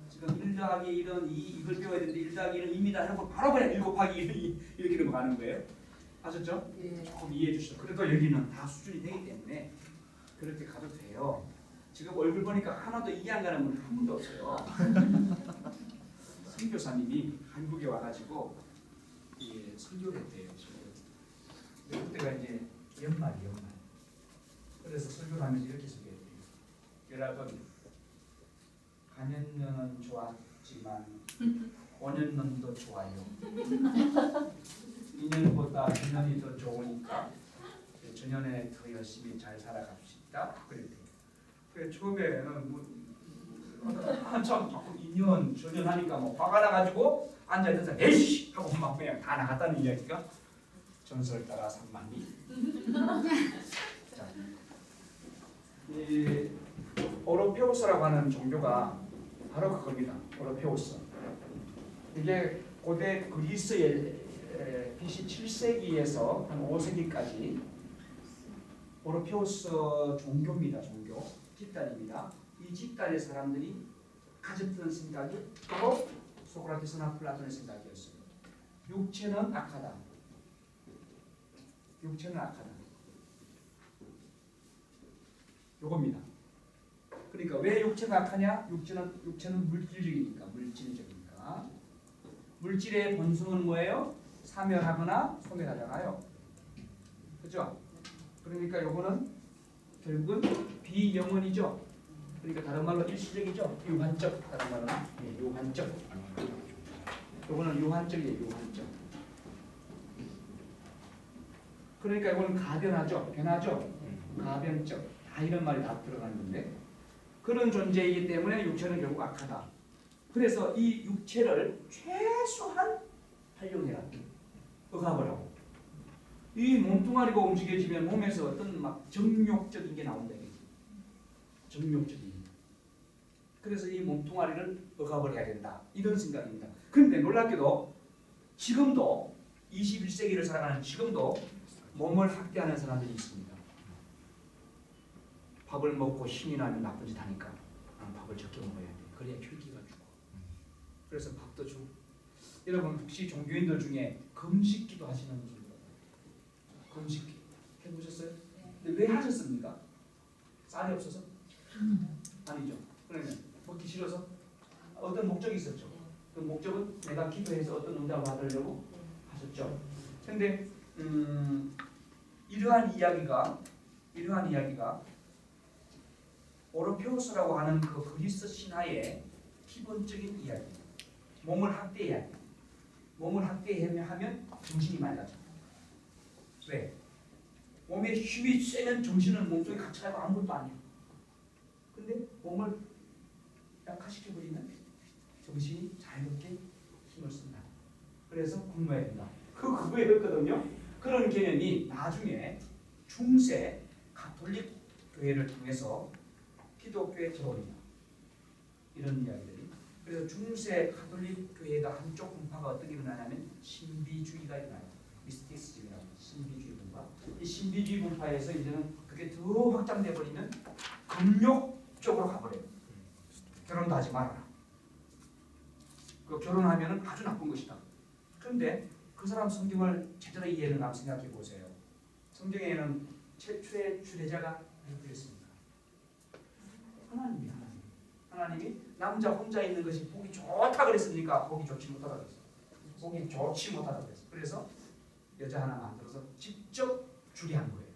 지금 1 더하기 1은 2 이걸 배워야 되는데 1 더하기 1은 2입니다 하는 걸 바로 그냥 1 곱하기 1 이렇게 넘어가는 거예요. 아셨죠? 예. 조금 이해해 주시죠. 그래도 여기는 다 수준이 되기 때문에 그렇게 가도 돼요. 지금 얼굴 보니까 하나도 이해 안 가는 분 한 분도 없어요. 선교사님이 한국에 와가지고 설교를 했대요. 그때가 이제 연말. 그래서 설교를 하면서 이렇게 소개해드려요. 여러분, 간연년은 좋았지만 5년년도 좋아요. 2년보다 2년이 더 좋으니까 전년에 더 열심히 잘 살아갑시다. 자, 그랬대. 그 처음에는 뭐 한참 자꾸 2년 전연하니까 뭐 화가 나가지고 앉아있던 사람 에이씨 하고 막 그냥 다 나갔다는 이야기가 전설 따라 산만리. 자, 이 오로페우스라고 하는 종교가 바로 그겁니다. 오로페우스. 이게 고대 그리스의 BC 7세기에서 한 5세기까지 오로페우스 종교입니다. 종교 집단입니다. 이 집단의 사람들이 가졌던 생각이 바로 소크라테스나 플라톤의 생각이었어요. 육체는 악하다. 육체는 악하다. 요겁니다. 그러니까 왜 육체가 악하냐? 육체는 물질적이니까. 물질의 본성은 뭐예요? 사멸하거나 소멸하잖아요. 그렇죠? 그러니까 요거는 결국은 비영원이죠. 그러니까 다른 말로 일시적이죠. 유한적. 다른 말로는 유한적. 요거는 유한적이에요. 유한적. 그러니까 이거는 가변하죠. 변하죠. 가변적. 다 이런 말이 다 들어가는데 그런 존재이기 때문에 육체는 결국 악하다. 그래서 이 육체를 최소한 활용해라. 억압을 하고. 이 몸뚱아리가 움직여지면 몸에서 어떤 막 정욕적인 게 나온다. 정욕적인. 그래서 이 몸뚱아리를 억압을 해야 된다. 이런 생각입니다. 그런데 놀랍게도 지금도 21세기를 살아가는 지금도 몸을 학대하는 사람들이 있습니다. 밥을 먹고 힘이 나면 나쁜 짓 하니까 밥을 적게 먹어야 돼. 그래야 혈기가 죽어. 그래서 밥도 주고. 여러분 혹시 종교인들 중에 금식기도 하시는 분들 금식기 해보셨어요? 근데 왜 하셨습니까? 쌀이 없어서? 아니죠. 그러면 먹기 싫어서? 어떤 목적이 있었죠. 그 목적은 내가 기도해서 어떤 응답을 받으려고 하셨죠. 근데 이러한 이야기가 오로페우스라고 하는 그 그리스 신화의 기본적인 이야기. 몸을 학대해야 돼. 몸을 학대하면 정신이 맑아져. 왜? 몸에 힘이 세면 정신은 몸속에 같이 가고 아무것도 아니야. 근데 몸을 약화시켜버리면 정신이 자유롭게 힘을 쓴다. 그래서 굶어야 된다. 그거였거든요. 그런 개념이 나중에 중세 가톨릭 교회를 통해서 기독교에 들어옵니다. 이런 이야기들이. 그래서 중세 가톨릭 교회가 한쪽 분파가 어떻게 일어나냐면 신비주의가 일어나요. 미스티시즘이라고 신비주의 분파. 이 신비주의 분파에서 이제는 그게 더 확장돼 버리면 금욕 쪽으로 가버려요. 결혼도 하지 말아라. 그 결혼하면은 아주 나쁜 것이다. 그런데 그 사람 성경을 제대로 이해를 한번 생각해 보세요. 성경에는 최초의 주례자가 누구였습니까? 하나님이. 하나님이 남자 혼자 있는 것이 보기 좋다 그랬습니까? 보기 좋지 못하다 그랬어요. 보기 좋지 못하다 그랬어요. 그래서 여자 하나 만들어서 직접 주례한 거예요.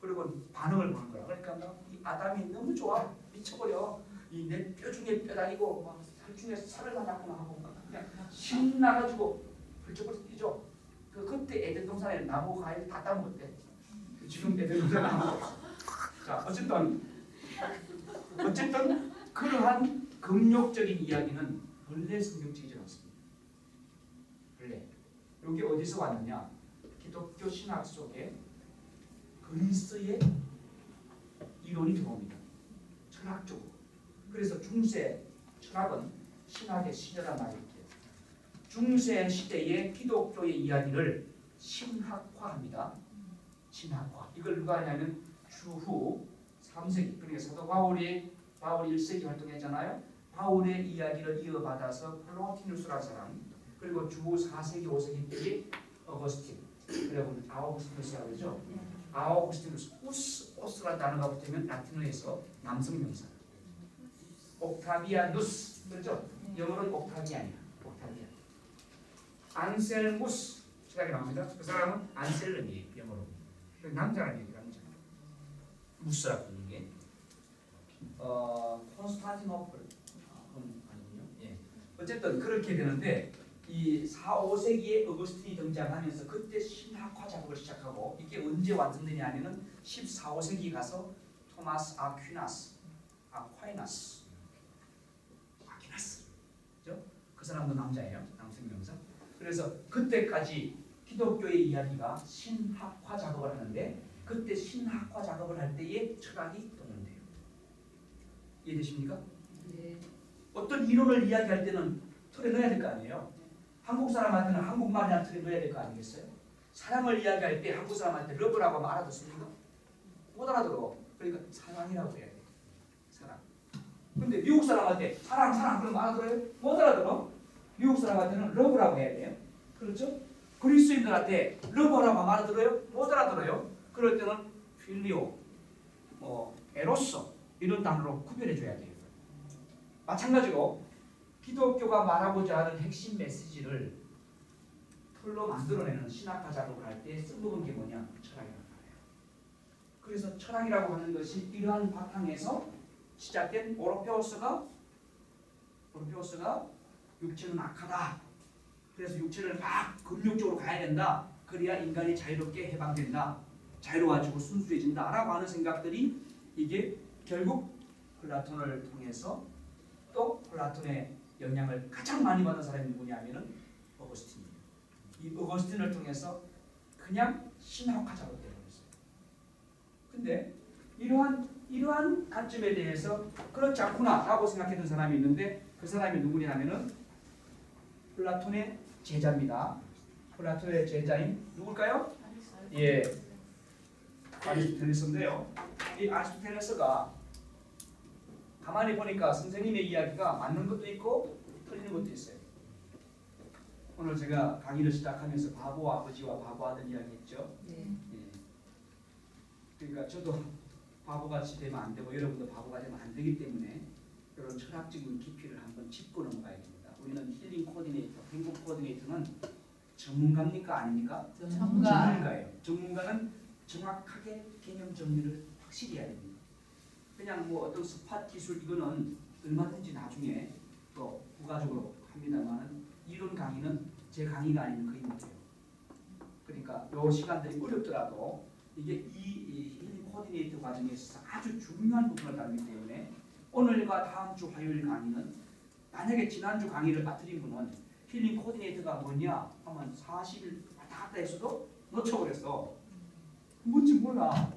그리고 반응을 보는 거야. 그러니까 이 아담이 너무 좋아. 미쳐버려. 이 내 뼈 중에 뼈 다니고 막 살 중에 살을 나갔구나 하고 그냥 신나가지고 훌쩍훌쩍 뛰죠. 그때 에덴 동산에 나무 과일 다 따먹었대. 지금 에덴 동산에 나무 없어. 자 어쨌든 그러한 금욕적인 이야기는 원래 성경적이지 않습니다. 원래 여기 어디서 왔느냐? 기독교 신학 속에 그리스의 이론이 들어옵니다. 철학적으로. 그래서 중세 철학은 신학의 시녀란 말이 있대요. 중세 시대의 기독교의 이야기를 신학화합니다. 신학화. 이걸 누가 하냐면 추후 3세기 그러니까 사도 바울이 1세기 활동했잖아요. 바울의 이야기를 이어받아서 플로티누스라는 사람 그리고 주후 4세기 5세기 때의 어거스틴 그리고 아우구스티누스라고 그러죠. 아우구스티누스 오스라는 단어가 붙으면 라틴어에서 남성 명사 옥타비아누스 그렇죠? 영어로는 옥타비안이야. 옥타비안. 안셀무스 시작이 나옵니다. 그 사람은 안셀름이에요. 영어로. 남자라는 얘기 남자. 무스라고 하는 게 콘스탄티노플 아니군요. 예. 어쨌든 그렇게 되는데 이 4, 5세기에 어거스틴이 등장하면서 그때 신학화 작업을 시작하고 이게 언제 완성되냐 하면은 14, 5세기 가서 토마스 아퀴나스, 그죠? 그 사람도 남자예요. 남성명사. 그래서 그때까지 기독교의 이야기가 신학화 작업을 하는데 그때 신학화 작업을 할 때의 철학이 동원돼요. 이해되십니까? 네. 어떤 이론을 이야기할 때는 틀에 넣어야 될 거 아니에요. 한국 사람한테는 한국말이나 틀에 넣어야 될 거 아니겠어요? 사랑을 이야기할 때 한국 사람한테 러브라고 하면 알아듣습니까? 못 알아들어. 그러니까 사랑이라고 해야 돼. 사랑. 근데 미국 사람한테 사랑 그러면 알아들어요? 못 알아들어. 미국 사람한테는 러브라고 해야 돼요. 그렇죠? 그리스인들한테 러브라고 하면 알아들어요? 못 알아들어요. 그럴 때는 필리오, 에로서 이런 단어로 구별해 줘야 돼요. 마찬가지로 기독교가 말하고자 하는 핵심 메시지를 풀로 만들어내는 신학화 작업을 할 때 써먹은 게 뭐냐? 철학이라는 거예요. 그래서 철학이라고 하는 것이 이러한 바탕에서 시작된 오로페우스가 육체는 악하다. 그래서 육체를 막 금욕적으로 가야 된다. 그래야 인간이 자유롭게 해방된다. 자유로워지고 순수해진다. 라고 하는 생각들이 이게 결국 플라톤을 통해서 또 플라톤의 영향을 가장 많이 받은 사람이 누구냐면은 어거스틴이에요. 이 어거스틴을 통해서 그냥 신학화 작업을 해버렸어요. 근데 이러한 관점에 대해서 그렇지 않구나라고 생각했던 사람이 있는데 그 사람이 누구냐면은 플라톤의 제자입니다. 플라톤의 제자인 누굴까요? 예, 아리스토텔레스인데요. 이 아리스토텔레스가 가만히 보니까 선생님의 이야기가 맞는 것도 있고 틀리는 것도 있어요. 오늘 제가 강의를 시작하면서 바보 아버지와 바보 아들 이야기했죠. 네. 예. 그러니까 저도 바보같이 되면 안 되고 여러분도 바보가 되면 안 되기 때문에 이런 철학적인 깊이를 한번 짚고 넘어가야 됩니다. 우리는 힐링 코디네이터, 행복 코디네이터는 전문가입니까 아닙니까? 전문가예요. 전문가는 정확하게 개념 정리를 확실히 해야 됩니다. 그냥 뭐 어떤 스팟 기술 이거는 얼마든지 나중에 또 부가적으로 합니다만 이론 강의는 제 강의가 아니면 거의 못해요. 그러니까 요 시간들이 어렵더라도 이게 이 힐링 코디네이터 과정에서 아주 중요한 부분을 다루기 때문에 오늘과 다음 주 화요일 강의는 만약에 지난주 강의를 빠뜨린 분은 힐링 코디네이터가 뭐냐 하면 40일 왔다 갔다 했어도 놓쳐버렸어. 뭔지 몰라.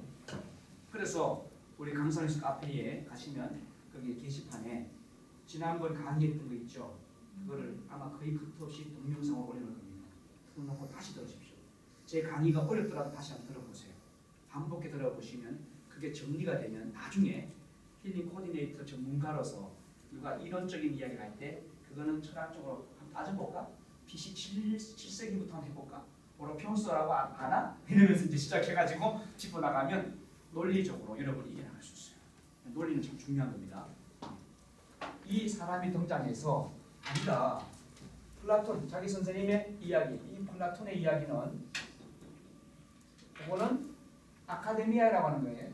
그래서 우리 강산에서 카페에 가시면 거기 게시판에 지난번 강의했던 거 있죠. 그거를 아마 거의 끝 없이 동영상으로 올려놓을 겁니다. 그거 다시 들으십시오. 제 강의가 어렵더라도 다시 한번 들어보세요. 반복해 들어보시면 그게 정리가 되면 나중에 힐링 코디네이터 전문가로서 누가 이론적인 이야기를 할 때 그거는 철학적으로 한번 따져볼까? BC 7세기부터 한번 해볼까? 오로페우스라고 아나? 이러면서 이제 시작해가지고 짚어나가면 논리적으로 여러분이 이해할 수 있어요. 논리는 참 중요한 겁니다. 이 사람이 등장해서 아니다. 플라톤 자기 선생님의 이야기, 이 플라톤의 이야기는 그거는 아카데미아라고 하는 거예요.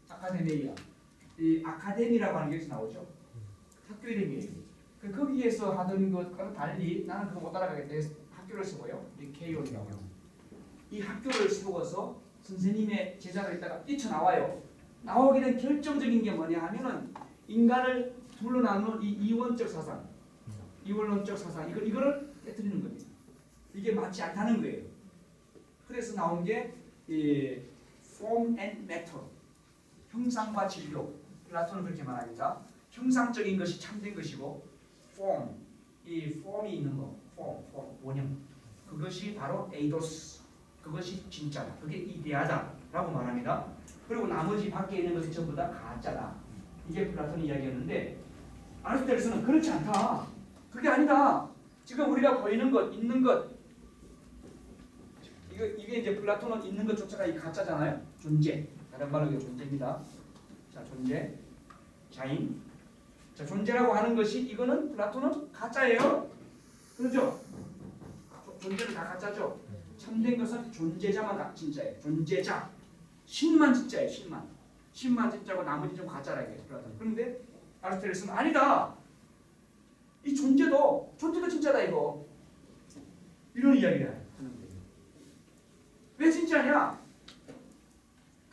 아카데미아. 이 아카데미라고 하는 게 여기서 나오죠. 학교 이름이에요. 거기에서 하던 것과는 달리 나는 그거 못 따라가겠다. 학교를 세워요. 이 케이온이라고. 이 학교를 세워서 선생님의 제자가 있다가 뛰쳐나와요. 나오게 된 결정적인 게 뭐냐 하면은 인간을 둘로 나누는 이 이원적 사상, 이원론적 사상 이거를 깨뜨리는 겁니다. 이게 맞지 않다는 거예요. 그래서 나온 게 이 form and matter, 형상과 진로. 플라톤은 그렇게 말합니다. 형상적인 것이 참된 것이고 form, 이 form이 있는 거, form, 원형. 그것이 바로 에이도스, 그것이 진짜다. 그게 이데아다라고 말합니다. 그리고 나머지 밖에 있는 것이 전부 다 가짜다. 이게 플라톤의 이야기였는데 아리스토텔레스는 그렇지 않다. 그게 아니다. 지금 우리가 보이는 것, 있는 것, 이게 이제 플라톤은 있는 것조차가 이 가짜잖아요. 존재. 다른 말로 이게 존재입니다. 자, 존재, 자인. 자, 존재라고 하는 것이 이거는 플라톤은 가짜예요. 그렇죠? 존재는 다 가짜죠. 참된 것은 존재자만 진짜예요. 존재자. 신만 진짜예요. 신만 진짜고 나머지 좀 가짜라 이게 플라톤. 그런데 아리스토텔레스는 아니다. 이 존재도 진짜다 이거. 이런 이야기를 해요. 왜 진짜냐?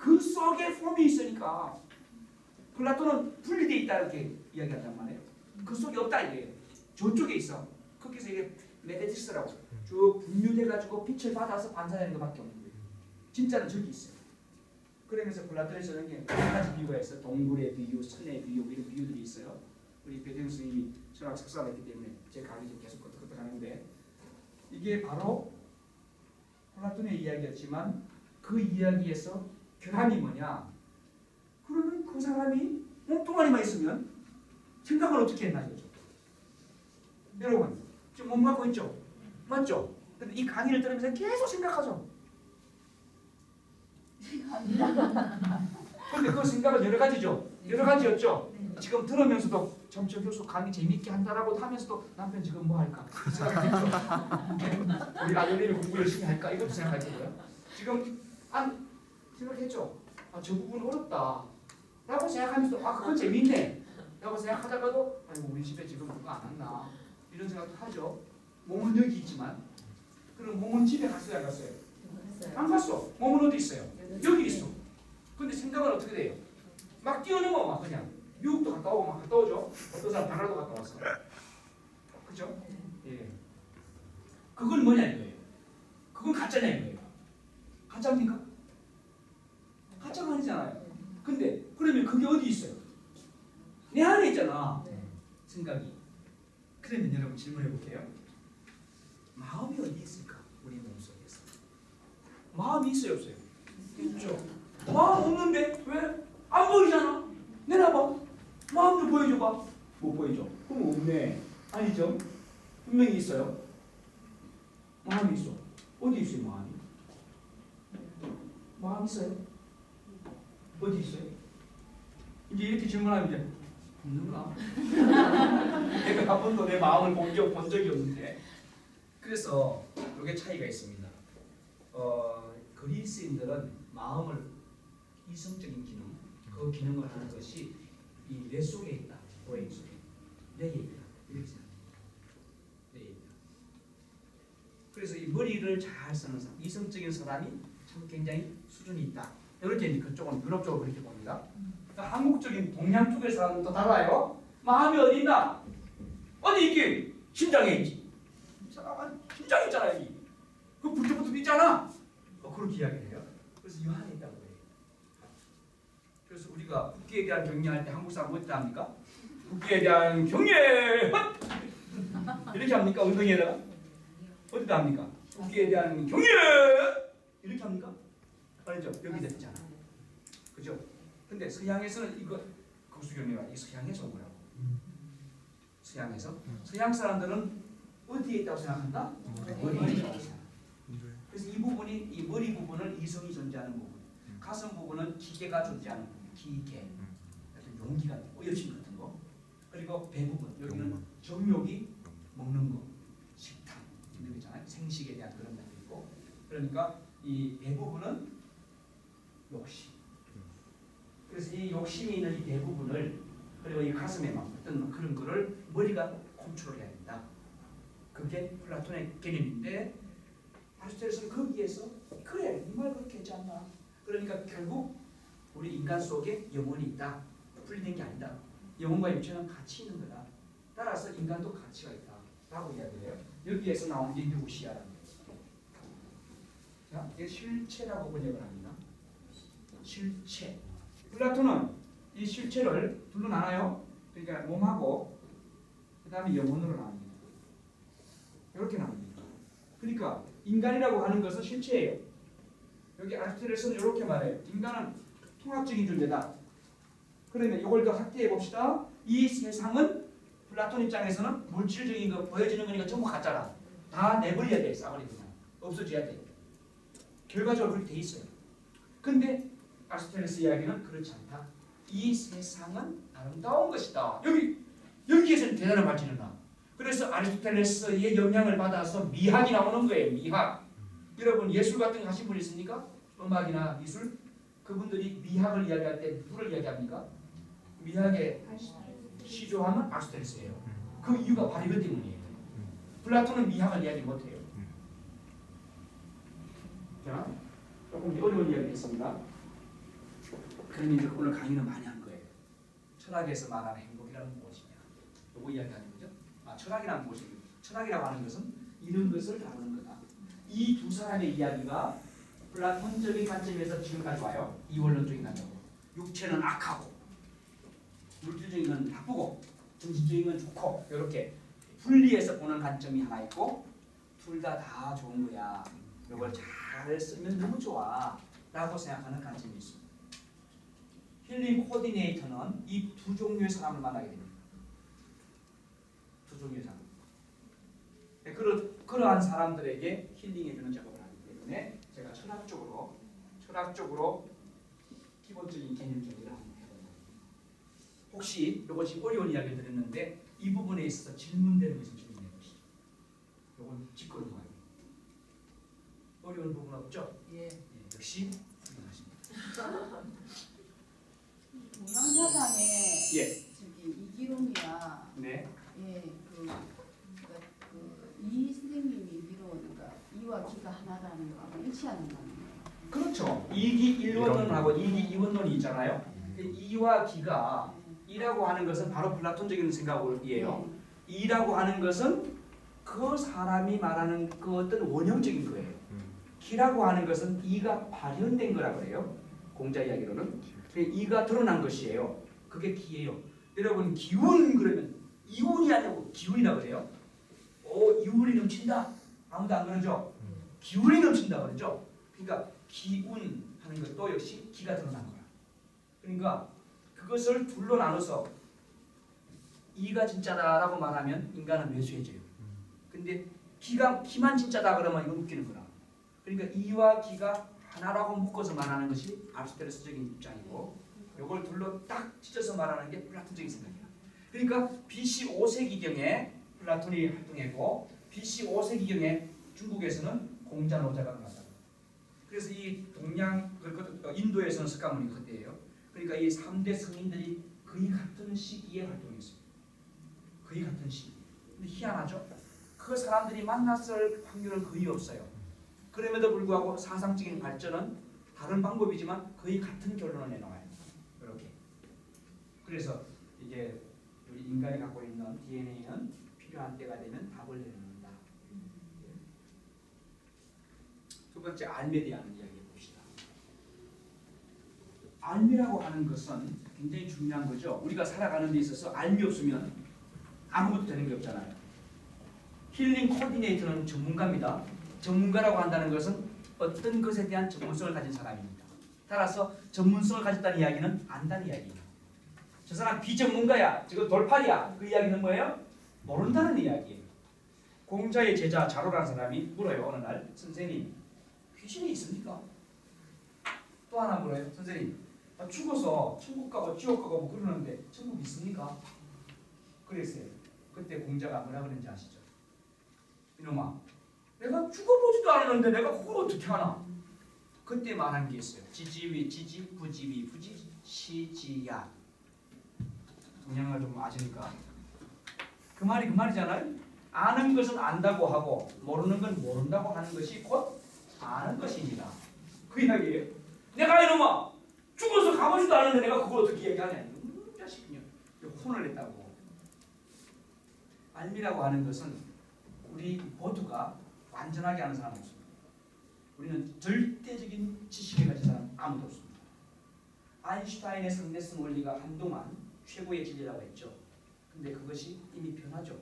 그 속에 폼이 있으니까 플라톤은 분리되어 있다 이렇게 이야기한단 말이에요. 그 속에 없다 이거예요. 저쪽에 있어. 거기서 이게 메데티스라고 쭉 분류돼가지고 빛을 받아서 반사되는 것밖에 없는 거예요. 진짜는 저기 있어요. 그러면서 플라톤이 쓰는 게 여러 가지 비유가 있어요. 동굴의 비유, 선의 비유 이런 비유들이 있어요. 우리 배대영 선생님이 철학 석사를 했기 때문에 제 강의 좀 계속 끄덕끄덕하는데 이게 바로 플라톤의 이야기였지만 그 이야기에서 결함이 뭐냐? 그러면 그 사람이 몸뚱아리만 있으면 생각을 어떻게 했나 이거죠. 여러분 지금 몸 갖고 있죠? 맞죠? 근데 이 강의를 들으면서 계속 생각하죠. 근데 그 생각은 여러 가지죠. 여러 가지였죠. 지금 들으면서도 저 교수 강의 재밌게 한다라고 하면서도 남편 지금 뭐 할까 생각했죠. 우리 아들님이 공부 열심히 할까 이것도 생각할 거고요. 지금 안 생각했죠. 아, 저 부분 어렵다 라고 생각하면서도 아 그건 재밌네 라고 생각하다가도 아이고 우리 집에 지금 그거 안 왔나 이런 생각도 하죠. 몸은 여기 있지만 그럼 몸은 집에 갔어요 안 갔어요? 안 갔어. 몸은 어디 있어요? 여기 있어. 근데 생각은 어떻게 돼요? 막 뛰어넘어 막 그냥 미국도 갔다 오고 막 갔다 오죠. 어떤 사람 바나도 갔다 왔어. 그죠? 예. 그건 뭐냐 이거예요. 그건 가짜냐 이거예요. 가짜입니까? 가짜가 아니잖아요. 근데 그러면 그게 어디 있어요? 내 안에 있잖아. 생각이. 그러면 여러분 질문해 볼게요. 마음이 어디 있을까? 우리 몸속에서. 마음이 있어요 없어요? 있죠. 마음 없는데 왜? 안 보이잖아. 내놔봐. 마음 좀 보여줘봐. 못 보여줘. 그럼 없네. 아니죠. 분명히 있어요. 마음이 있어. 어디 있어요 마음이? 마음 있어요? 어디 있어요? 이제 이렇게 질문하면 이제 없는가? 내가 한 번도 내 마음을 본 적이 없는데. 그래서 이게 차이가 있습니다. 그리스인들은 마음을 이성적인 기능, 그 기능을 하는 것이 이 뇌 속에 있다. 브레인 속에. 뇌에 있다. 이렇게 생각해요. 뇌에 있다. 그래서 이 머리를 잘 쓰는 사람, 이성적인 사람이 참 굉장히 수준이 있다. 이렇게 이제 그쪽은 유럽 쪽으로 그렇게 봅니다. 그러니까 한국적인 동양 쪽의 사람은 또 달라요. 마음이 어디 있나? 어디 있긴? 심장에 있지. 심장에 있잖아 여기. 그 부뚜부뚜 있잖아. 그렇게 이야기해요. 그래서 이 안에 있다고 해요. 그래서 우리가 국기에 대한 경례할 때 한국 사람 어떻게 합니까? 국기에 대한 경례! 이렇게 합니까? 엉덩이에다가? 어디다 합니까? 국기에 대한 경례! 이렇게 합니까? 아니죠. 여기다 있잖아. 그죠? 근데 서양에서는 이거 거수경례가 이 서양에서 온 거라고. 서양에서? 서양 사람들은 어디에 있다고 생각한다? 머리에 있다고 생각한다. 그래서 이 부분이 이 머리 부분은 이성이 존재하는 부분, 가슴 부분은 기계가 존재하는 부분, 기계, 용기 같은 거, 열심 같은 거, 그리고 배 부분 여기는 정욕이 먹는 거, 식탐 있는 거 있잖아요. 생식에 대한 그런 것도 있고, 그러니까 이 배 부분은 욕심. 그래서 이 욕심이 있는 이 배 부분을 그리고 이 가슴에 막 어떤 그런 거를 머리가 컨트롤해야 된다. 그게 플라톤의 개념인데. 아리스토텔레스는 거기에서 그래 이 말 그렇게 했지 않나. 그러니까 결국 우리 인간 속에 영혼이 있다. 분리된 게 아니다. 영혼과 육체는 같이 있는 거다. 따라서 인간도 가치가 있다 라고 이야기해요. 여기에서 나온 게 유시아라는 거예요. 자, 이게 실체라고 번역을 합니다. 실체. 플라톤은 이 실체를 둘로 나눠요. 그러니까 몸하고 그 다음에 영혼으로 나눕니다. 이렇게 나눕니다. 그러니까 인간이라고 하는 것은 실체예요. 여기 아리스토텔레스는 이렇게 말해요. 인간은 통합적인 존재다. 그러면 이걸 더 확대해 봅시다. 이 세상은 플라톤 입장에서는 물질적인 거 보여지는 거니까 전부 가짜라. 다 내버려야 돼. 싸버리 그냥. 없어져야 돼. 결과적으로 그렇게 돼 있어요. 근데 아리스토텔레스 이야기는 그렇지 않다. 이 세상은 아름다운 것이다. 여기에서는 대단한 발전이 나. 그래서 아리스토텔레스의 영향을 받아서 미학이 나오는 거예요. 미학. 여러분 예술 같은 거 하신 분 있습니까? 음악이나 미술? 그분들이 미학을 이야기할 때 누구를 이야기합니까? 미학의 시조하면 아리스토텔레스예요. 그 이유가 바로 이것 때문이에요. 플라톤은 미학을 이야기 못해요. 자, 조금 어려운 이야기 했습니다. 그러니 이제 오늘 강의는 많이 한 거예요. 철학에서 말하는 행복이라는 무엇이냐. 요거 이야기하는 거죠. 철학이란 무엇이냐. 철학이라고 하는 것은 이런 것을 다루는 거다. 이 두 사람의 이야기가 플라톤적인 관점에서 지금까지 와요. 이원론적인 관점으로. 육체는 악하고 물질적인 건 나쁘고 정신적인 건 좋고 이렇게 분리해서 보는 관점이 하나 있고 둘 다 좋은 거야. 이걸 잘 쓰면 너무 좋아 라고 생각하는 관점이 있습니다. 힐링 코디네이터는 이 두 종류의 사람을 만나게 됩니다. 두 종류의 사람. 그러한 사람들에게 힐링해주는 작업을 하기 때문에 제가 철학적으로 기본적인 개념 정리를 한번 해보려고 합니다. 혹시 이것이 어려운 이야기를 드렸는데 이 부분에 있어서 질문되는 것을 질문해 보시죠. 이건 직거로 하기. 어려운 부분 없죠? 예. 역시 훌륭하십니다. 동양사상에 예. 저기 이기론이야. 네. 예, 이 선생님이 미루어 그러니까 이와 기가 하나라는 거하고 일치하는 거예요. 그렇죠. 이기 일원론하고 이기 이원론이 있잖아요. 이와 기가 이라고 하는 것은 바로 플라톤적인 생각이에요. 이라고 하는 것은 그 사람이 말하는 그 어떤 원형적인 거예요. 기라고 하는 것은 이가 발현된 거라고 그래요. 공자 이야기로는. 이가 드러난 것이에요. 그게 기예요. 여러분 기운 그러면 이운이 아니고 기운이라고 그래요. 이운이 넘친다. 아무도 안 그러죠. 기운이 넘친다 그러죠. 그러니까 기운 하는 것도 역시 기가 드러난 거야. 그러니까 그것을 둘로 나눠서 이가 진짜다라고 말하면 인간은 매수해져요. 근데 기만 진짜다 그러면 이건 웃기는 거라. 그러니까 이와 기가 하나라고 묶어서 말하는 것이 아리스토텔레스적인 입장이고 이걸 둘로 딱 찢어서 말하는 게 플라톤적인 생각이야. 그러니까 BC 5세기경에 플라톤이 활동했고 BC 5세기경에 중국에서는 공자노자가 나왔다. 그래서 이 인도에서는 석가모니 그때예요. 그러니까 이 3대 성인들이 거의 같은 시기에 활동했어요. 거의 같은 시기. 근데 희한하죠? 그 사람들이 만났을 확률은 거의 없어요. 그럼에도 불구하고 사상적인 발전은 다른 방법이지만 거의 같은 결론을 내놓아요. 이렇게. 그래서 이제 우리 인간이 갖고 있는 DNA는 필요한 때가 되면 답을 내놓는다. 두 번째 알미에 대한 이야기 봅시다. 알미라고 하는 것은 굉장히 중요한 거죠. 우리가 살아가는 데 있어서 알미 없으면 아무것도 되는 게 없잖아요. 힐링 코디네이터는 전문가입니다. 전문가라고 한다는 것은 어떤 것에 대한 전문성을 가진 사람입니다. 따라서 전문성을 가졌다는 이야기는 안다는 이야기예요. 저 사람 비전문가야, 저거 돌팔이야. 그 이야기는 뭐예요? 모른다는 이야기예요. 공자의 제자 자로라는 사람이 물어요. 어느 날 선생님 귀신이 있습니까? 또 하나 물어요. 선생님 죽어서 천국 가고 지옥 가고 뭐 그러는데 천국 있습니까? 그랬어요. 그때 공자가 뭐라 그랬는지 아시죠? 이놈아 내가 죽어보지도 않았는데 내가 그걸 어떻게 하나? 그때 말한 게 있어요. 지지위 지지 부지위 부지 시지야. 동양을 좀 아시니까 그 말이 그 말이잖아요. 아는 것은 안다고 하고 모르는 건 모른다고 하는 것이 곧 아는 것입니다. 그 이야기예요. 내가 이놈아 죽어서 가보지도 않았는데 내가 그걸 어떻게 얘기하냐. 자식이요. 혼을 냈다고. 알미라고 하는 것은 우리 모두가 완전하게 아는 사람이 없습니다. 우리는 절대적인 지식을 가진 사람 아무도 없습니다. 아인슈타인의 상대성 원리가 한동안 최고의 진리라고 했죠. 근데 그것이 이미 변하죠.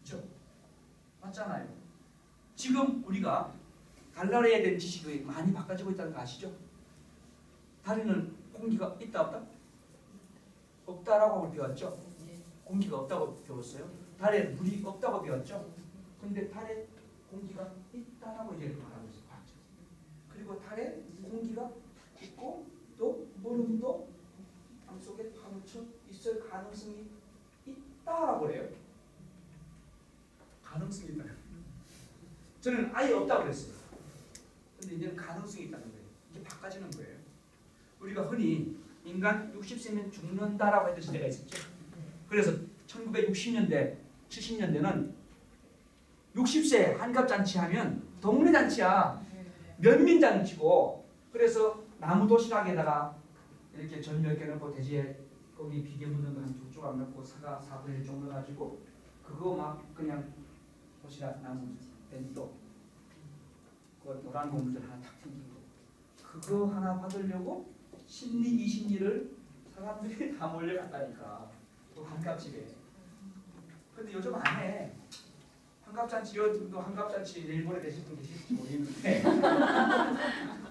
그렇죠? 맞잖아요. 지금 우리가 달달해야 될 지식이 많이 바꿔지고 있다는 거 아시죠? 달에는 공기가 있다 없다? 없다라고 배웠죠? 공기가 없다고 배웠어요. 달에 물이 없다고 배웠죠? 근데 달에 공기가 있다라고 이제 말하고 있어요. 그리고 달에 공기가 있고 또 얼음도 땅속에 파묻혀 있을 가능성이 있다라고 그래요. 가능성이 있다. 저는 아예 없다고 그랬어요. 근데 이제는 가능성이 있다는 거예요. 이게 바꿔지는 거예요. 우리가 흔히 인간 60세면 죽는다라고 했던 시대가 있었죠. 그래서 1960년대, 70년대는 60세 한갑잔치 하면 동네 잔치야. 면민잔치고 그래서 나무 도시락에다가 이렇게 전 몇 개 넣고 돼지에 거기 비계 묻은 거 한 두 조각 넣고 사과 4분의 1 정도 가지고 그거 막 그냥 보시라 나무 벤또 그 노란 고무줄 하나 탁 튕기고 그거 하나 받으려고 심리 이 심리를 사람들이 다 몰려갔다니까 그 환갑집에. 근데 요즘 안 해. 환갑잔치 요즘도 환갑잔치 일본에 계실 분 계실지 모르겠는데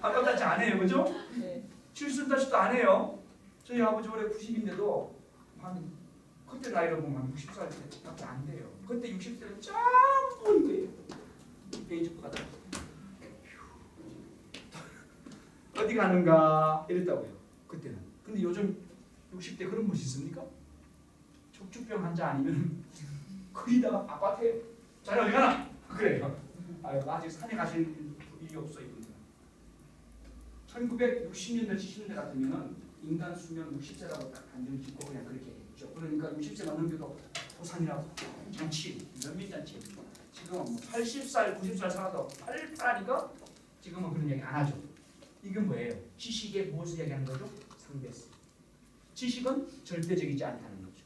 환갑잔치 안 해요, 그죠? 네. 칠순잔치도 안 해요. 저희 아버지 올해 90인데도 한 그때 나이로 보면 60살밖에 안 돼요. 그때 60세는 짬뽕인 거예요. 베이직부 가다 어디 가는가 이랬다고요. 그때는. 근데 요즘 60대 그런 곳이 있습니까? 척추병 환자 아니면 거기다가 아파트에 자네 어디 가나? 그래요. 아유, 아직 산에 가실 일이 없어 이분들. 1960년대 70년대 같으면은 인간 수명 60세라고 딱 단정 짓고 그냥 그렇게 했죠. 그러니까 60세가 넘겨도 보상이라고 잔치, 연민잔치. 지금은 뭐 80살, 90살 살아도 팔팔하니까 지금은 그런 얘기 안 하죠. 이건 뭐예요? 지식에 무엇을 얘기하는 거죠? 상대성. 지식은 절대적이지 않다는 거죠.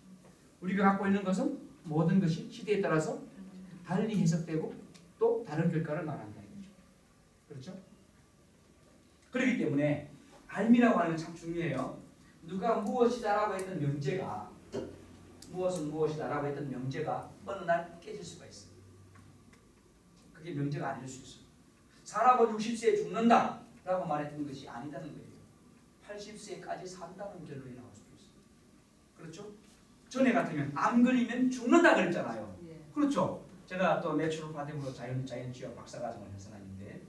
우리가 갖고 있는 것은 모든 것이 시대에 따라서 달리 해석되고 또 다른 결과를 말한다는 거죠. 그렇죠? 그렇기 때문에 알미라고 하는 건 참 중요해요. 누가 무엇이다라고 했던 명제가 무엇은 무엇이다라고 했던 명제가 어느 날 깨질 수가 있어요. 그게 명제가 아닐 수 있어요. 사람은 60세에 죽는다라고 말했던 것이 아니다는 거예요. 80세까지 산다는 결론이 나올 수도 있어요. 그렇죠? 전에 같으면 암 걸리면 죽는다 그랬잖아요. 예. 그렇죠? 제가 또 내추로파థ으로 자연치유 박사과정을 해서 다니는데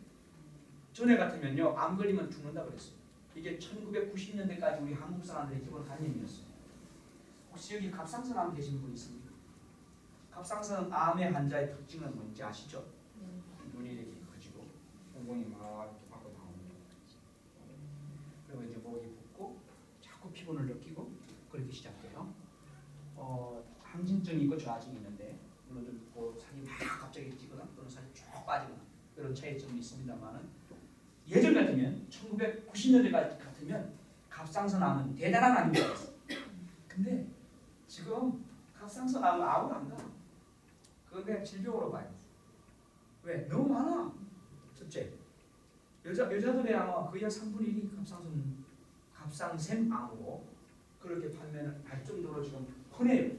전에 같으면요 암 걸리면 죽는다 그랬어요. 이게 1990년대까지 우리 한국 사람들의 기본 관념이었어요. 혹시 여기 갑상선 암 계신 분 있습니까? 갑상선 암의 환자의 특징은 뭔지 아시죠? 눈이 이렇게 커지고 엉덩이 막 이렇게 밖으로 나오는 거예요. 그리고 이제 목이 붓고 자꾸 피곤을 느끼고 그렇게 시작돼요. 항진증이 있고 저하증이 있는데 물론 좀 살이 막 갑자기 찌거나 또는 살이 쭉 빠지거나 이런 차이점이 있습니다만은 예전 같으면 1990년대 같으면 갑상선 암은 대단한 암인 줄 알았어요. 근데 지금 갑상선 암은 암을 안 가. 그건 그냥 질병으로 봐요. 왜? 너무 많아. 첫째, 여자들의 아마 거의 한 3분의 1이 갑상샘암으로 그렇게 판매를 할 정도로 지금 흔해요.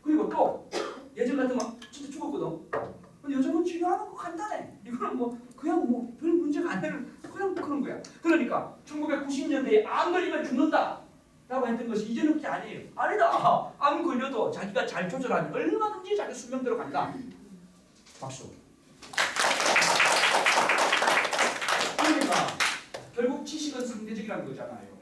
그리고 또 예전 같으면 진짜 죽었거든. 근데 요즘은 치료하는 거 간단해. 이거는 뭐 그냥 뭐 별 문제가 안 되는 그냥 그런 거야. 그러니까 1990년대에 암 걸리면 죽는다 라고 했던 것이 이제는 그게 아니에요. 아니다. 암 걸려도 자기가 잘 조절하면 얼마든지 자기 수명대로 간다. 박수. 그러니까 결국 지식은 상대적이라는 거잖아요.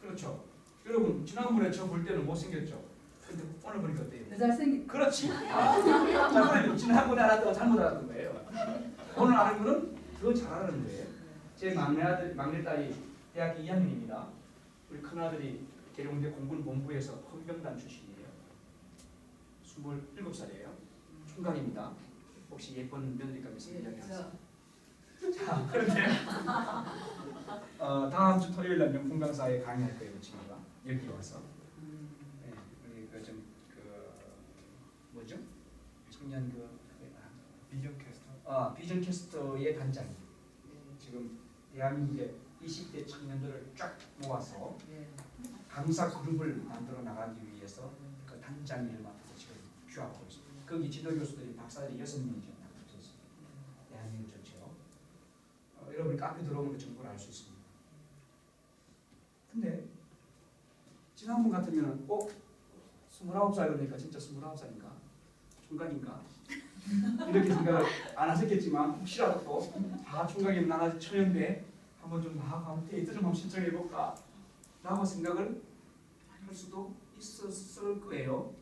그렇죠. 여러분 지난번에 저 볼 때는 못생겼죠. 근데 오늘 보니까 어때요? 잘생긴. 그렇지. 저번에 지난번에 알았다고 잘못 알았던 거예요. 오늘 아는 거는 더 잘하는 거예요. 제 막내딸이 대학교 2학년입니다. 우리 큰아들이 계룡대 공군본부에서 헌병단 출신이에요. 27살이에요. 총각입니다. 혹시 예쁜 며느리감에서 이야기하세요. 자, 그런데 다음 주 토요일 날 명품 강사에 강의할 거예요, 그 친구가 여기 와서. 네, 우리 뭐죠? 청년 비전 캐스터. 비전 캐스터의 단장이 지금 대한민국의 20대 청년들을 쫙 모아서 강사 그룹을 만들어 나가기 위해서 그 단장 일을 맡아서 지금 휴학하고 있습니다. 거기 지도 교수들이 박사들이 6명이 지금 다 붙어있어요. 대한민국 전체로. 여러분이 카페 들어오면 그 정보를 알 수 있습니다. 근데 지난번 같으면 29살 그러니까 진짜 29살인가? 총각인가? 이렇게 생각을 안 하셨겠지만 혹시라도 또 총각이면 난 아직 초년대 한번 좀 나가면 데이트 좀 한번 신청해볼까 라고 생각을 할 수도 있었을 거예요.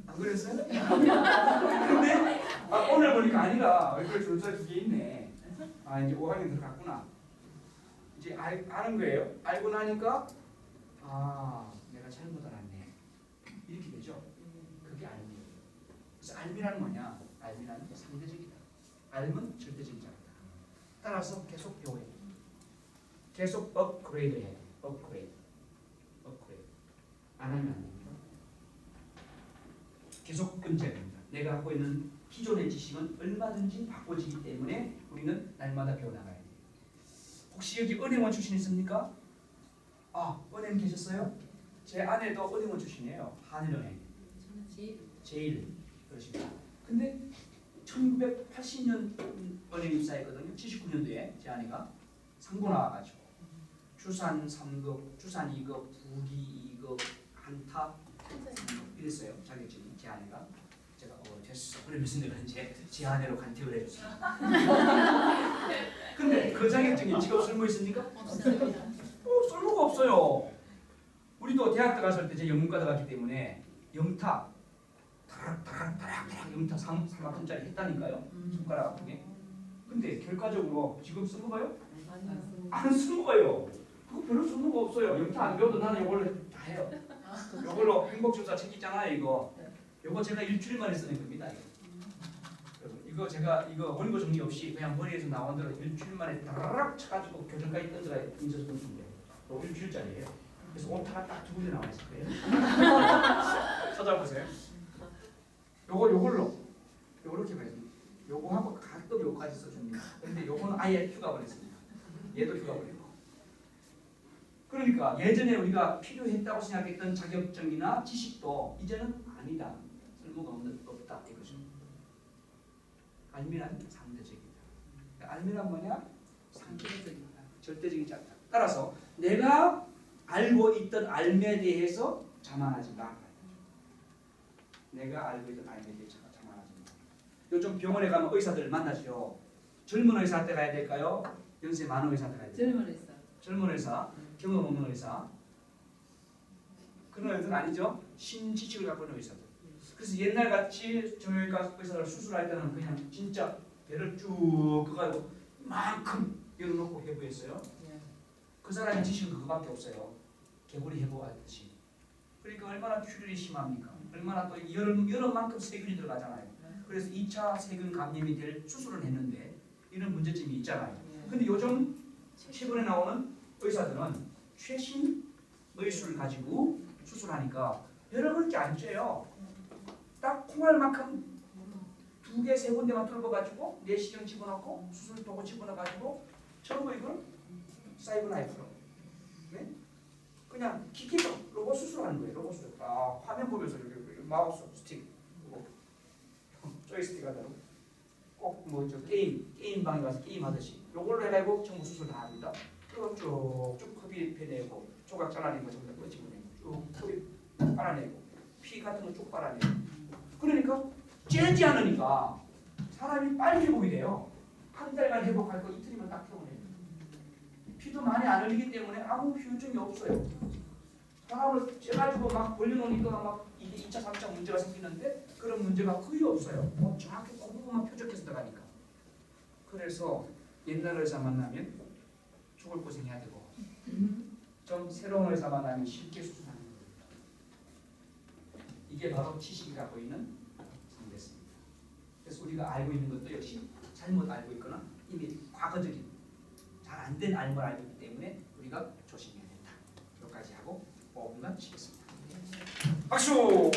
안 그랬어요? 근데 오늘 보니까 아니라 얼굴 줄서 2개 있네. 이제 5학년 들어갔구나. 이제 아는 거예요. 알고 나니까 내가 잘못 알았네. 이렇게 되죠. 그게 알미예요. 그래서 알미라는 뭐냐? 알미라는 상대적이다. 알면 절대적이지 않다. 따라서 계속 배워야 돼. 계속 업그레이드 해야 돼. 업그레이드. 안 하면 안 됩니다. 계속 끊져야 됩니다. 내가 갖고 있는 기존의 지식은 얼마든지 바꿔지기 때문에 우리는 날마다 배워나가야 돼요. 혹시 여기 은행원 출신 있습니까? 아, 은행 계셨어요? 제 아내도 은행원 출신이에요. 한일은행. 제일 그러십니다. 근데 1980년 은행 입사했거든요. 79년도에 제 아내가 상고 나와가지고 주산 3급, 주산 2급, 부기 2급, 한타 이랬어요. 자격증이 제 아내가. 제가 됐어. 그러면서 내가 이제 제 아내로 간택을 해줬어요. 근데 그 자격증이 직업 쓸모 있습니까? 없습니다. 쓸모가 없어요. 우리도 대학 들어갔을 때 제 영문과 들어갔기 때문에 영탁 타락타락 영탁 3학점짜리 했다니까요. 손가락 아프게. 근데 결과적으로 지금 쓸모가요? 안 쓸모가요. 그거 별로 쓸모가 없어요. 영탁 안 배워도 나는 이걸로 다 해요. 이걸로 행복주사 책 있잖아요. 이거 제가 일주일 만에 쓰는 겁니다. 이거 제가 이거 원고 정리 없이 그냥 머리에서 나온 대로 일주일 만에 다라락 쳐가지고 교정까지 던져가 인쇄서 던진 거예요. 일주일짜리예요. 그래서 오타가 딱 2군데 나와 있을 거예요. 찾아보세요. 요걸로 이렇게 봐야 됩니다. 요거하고 가끔 요까지 써줍니다. 근데 요거는 아예 휴가 버렸습니다. 얘도 휴가 버리고. 그러니까 예전에 우리가 필요했다고 생각했던 자격증이나 지식도 이제는 아니다. 쓸모가 없다 이거죠. 알미란 상대적이다. 알미란 뭐냐? 상대적이다. 절대적이지 않다. 따라서 내가 알고 있던 알매에 대해서 자만하지 마. 내가 알고 있던 알매에 대해서 자만하지 마. 요즘 병원에 가면 의사들 만나죠. 젊은 의사한테 가야 될까요? 연세 많은 의사한테 가야 될까요? 젊은 의사, 경험 없는 의사. 그런 의사는 아니죠. 신지식을 갖고 있는 의사들. 그래서 옛날 같이 저희가 의사를 수술할 때는 그냥 진짜 배를 쭉 그가지고 이만큼 열어놓고 해부했어요. 그 사람의 지식은 그거밖에 없어요. 개구리 해부하듯이. 그러니까 얼마나 출혈이 심합니까? 얼마나 또 여름만큼 세균이 들어가잖아요. 그래서 2차 세균 감염이 될 수술을 했는데 이런 문제점이 있잖아요. 근데 요즘 최근에 나오는 의사들은 최신 의술을 가지고 수술하니까 여러 그렇게 안 쬐요. 딱 콩알만큼 2개, 3군데만 뚫어가지고 내시경 집어넣고 수술 도구 집어넣어가지고 전부 이걸 사이버 나이프로 네? 그냥 기계로 로봇 수술하는 거예요. 로봇 수술. 화면 보면서 여기 마우스 스틱 조이스틱 하다로 꼭 뭐 저 게임 방에 가서 게임 하듯이 요걸로 해가지고 전부 수술 다 합니다. 그럼 쭉쭉 흡입해내고 조각 잘라낸 거 전부 다 꺼집어내고 쭉 흡입 빨아내고 피 같은 거 쭉 빨아내고 그러니까 째지 않으니까 사람이 빨리 회복이 돼요. 한 달간 회복할 거 이틀이면 딱 회복해요. 피도 많이 안 흘리기 때문에 아무 후유증이 없어요. 사람을 째가지고 막 벌려놓으니까 막 이게 2차, 3차 문제가 생기는데 그런 문제가 거의 없어요. 정확히 그 부분만 표적해서 들어가니까. 그래서 옛날 의사 만나면 죽을 고생해야 되고 좀 새로운 의사 만나면 쉽게 수술하는 거예요. 이게 바로 지식이 갖고 있는 상대성입니다. 그래서 우리가 알고 있는 것도 역시 잘못 알고 있거나 이미 과거적인 잘 안 된 알고 있기 때문에 우리가 조심해야 된다. 여기까지 하고 5분간 쉬겠습니다. 박수!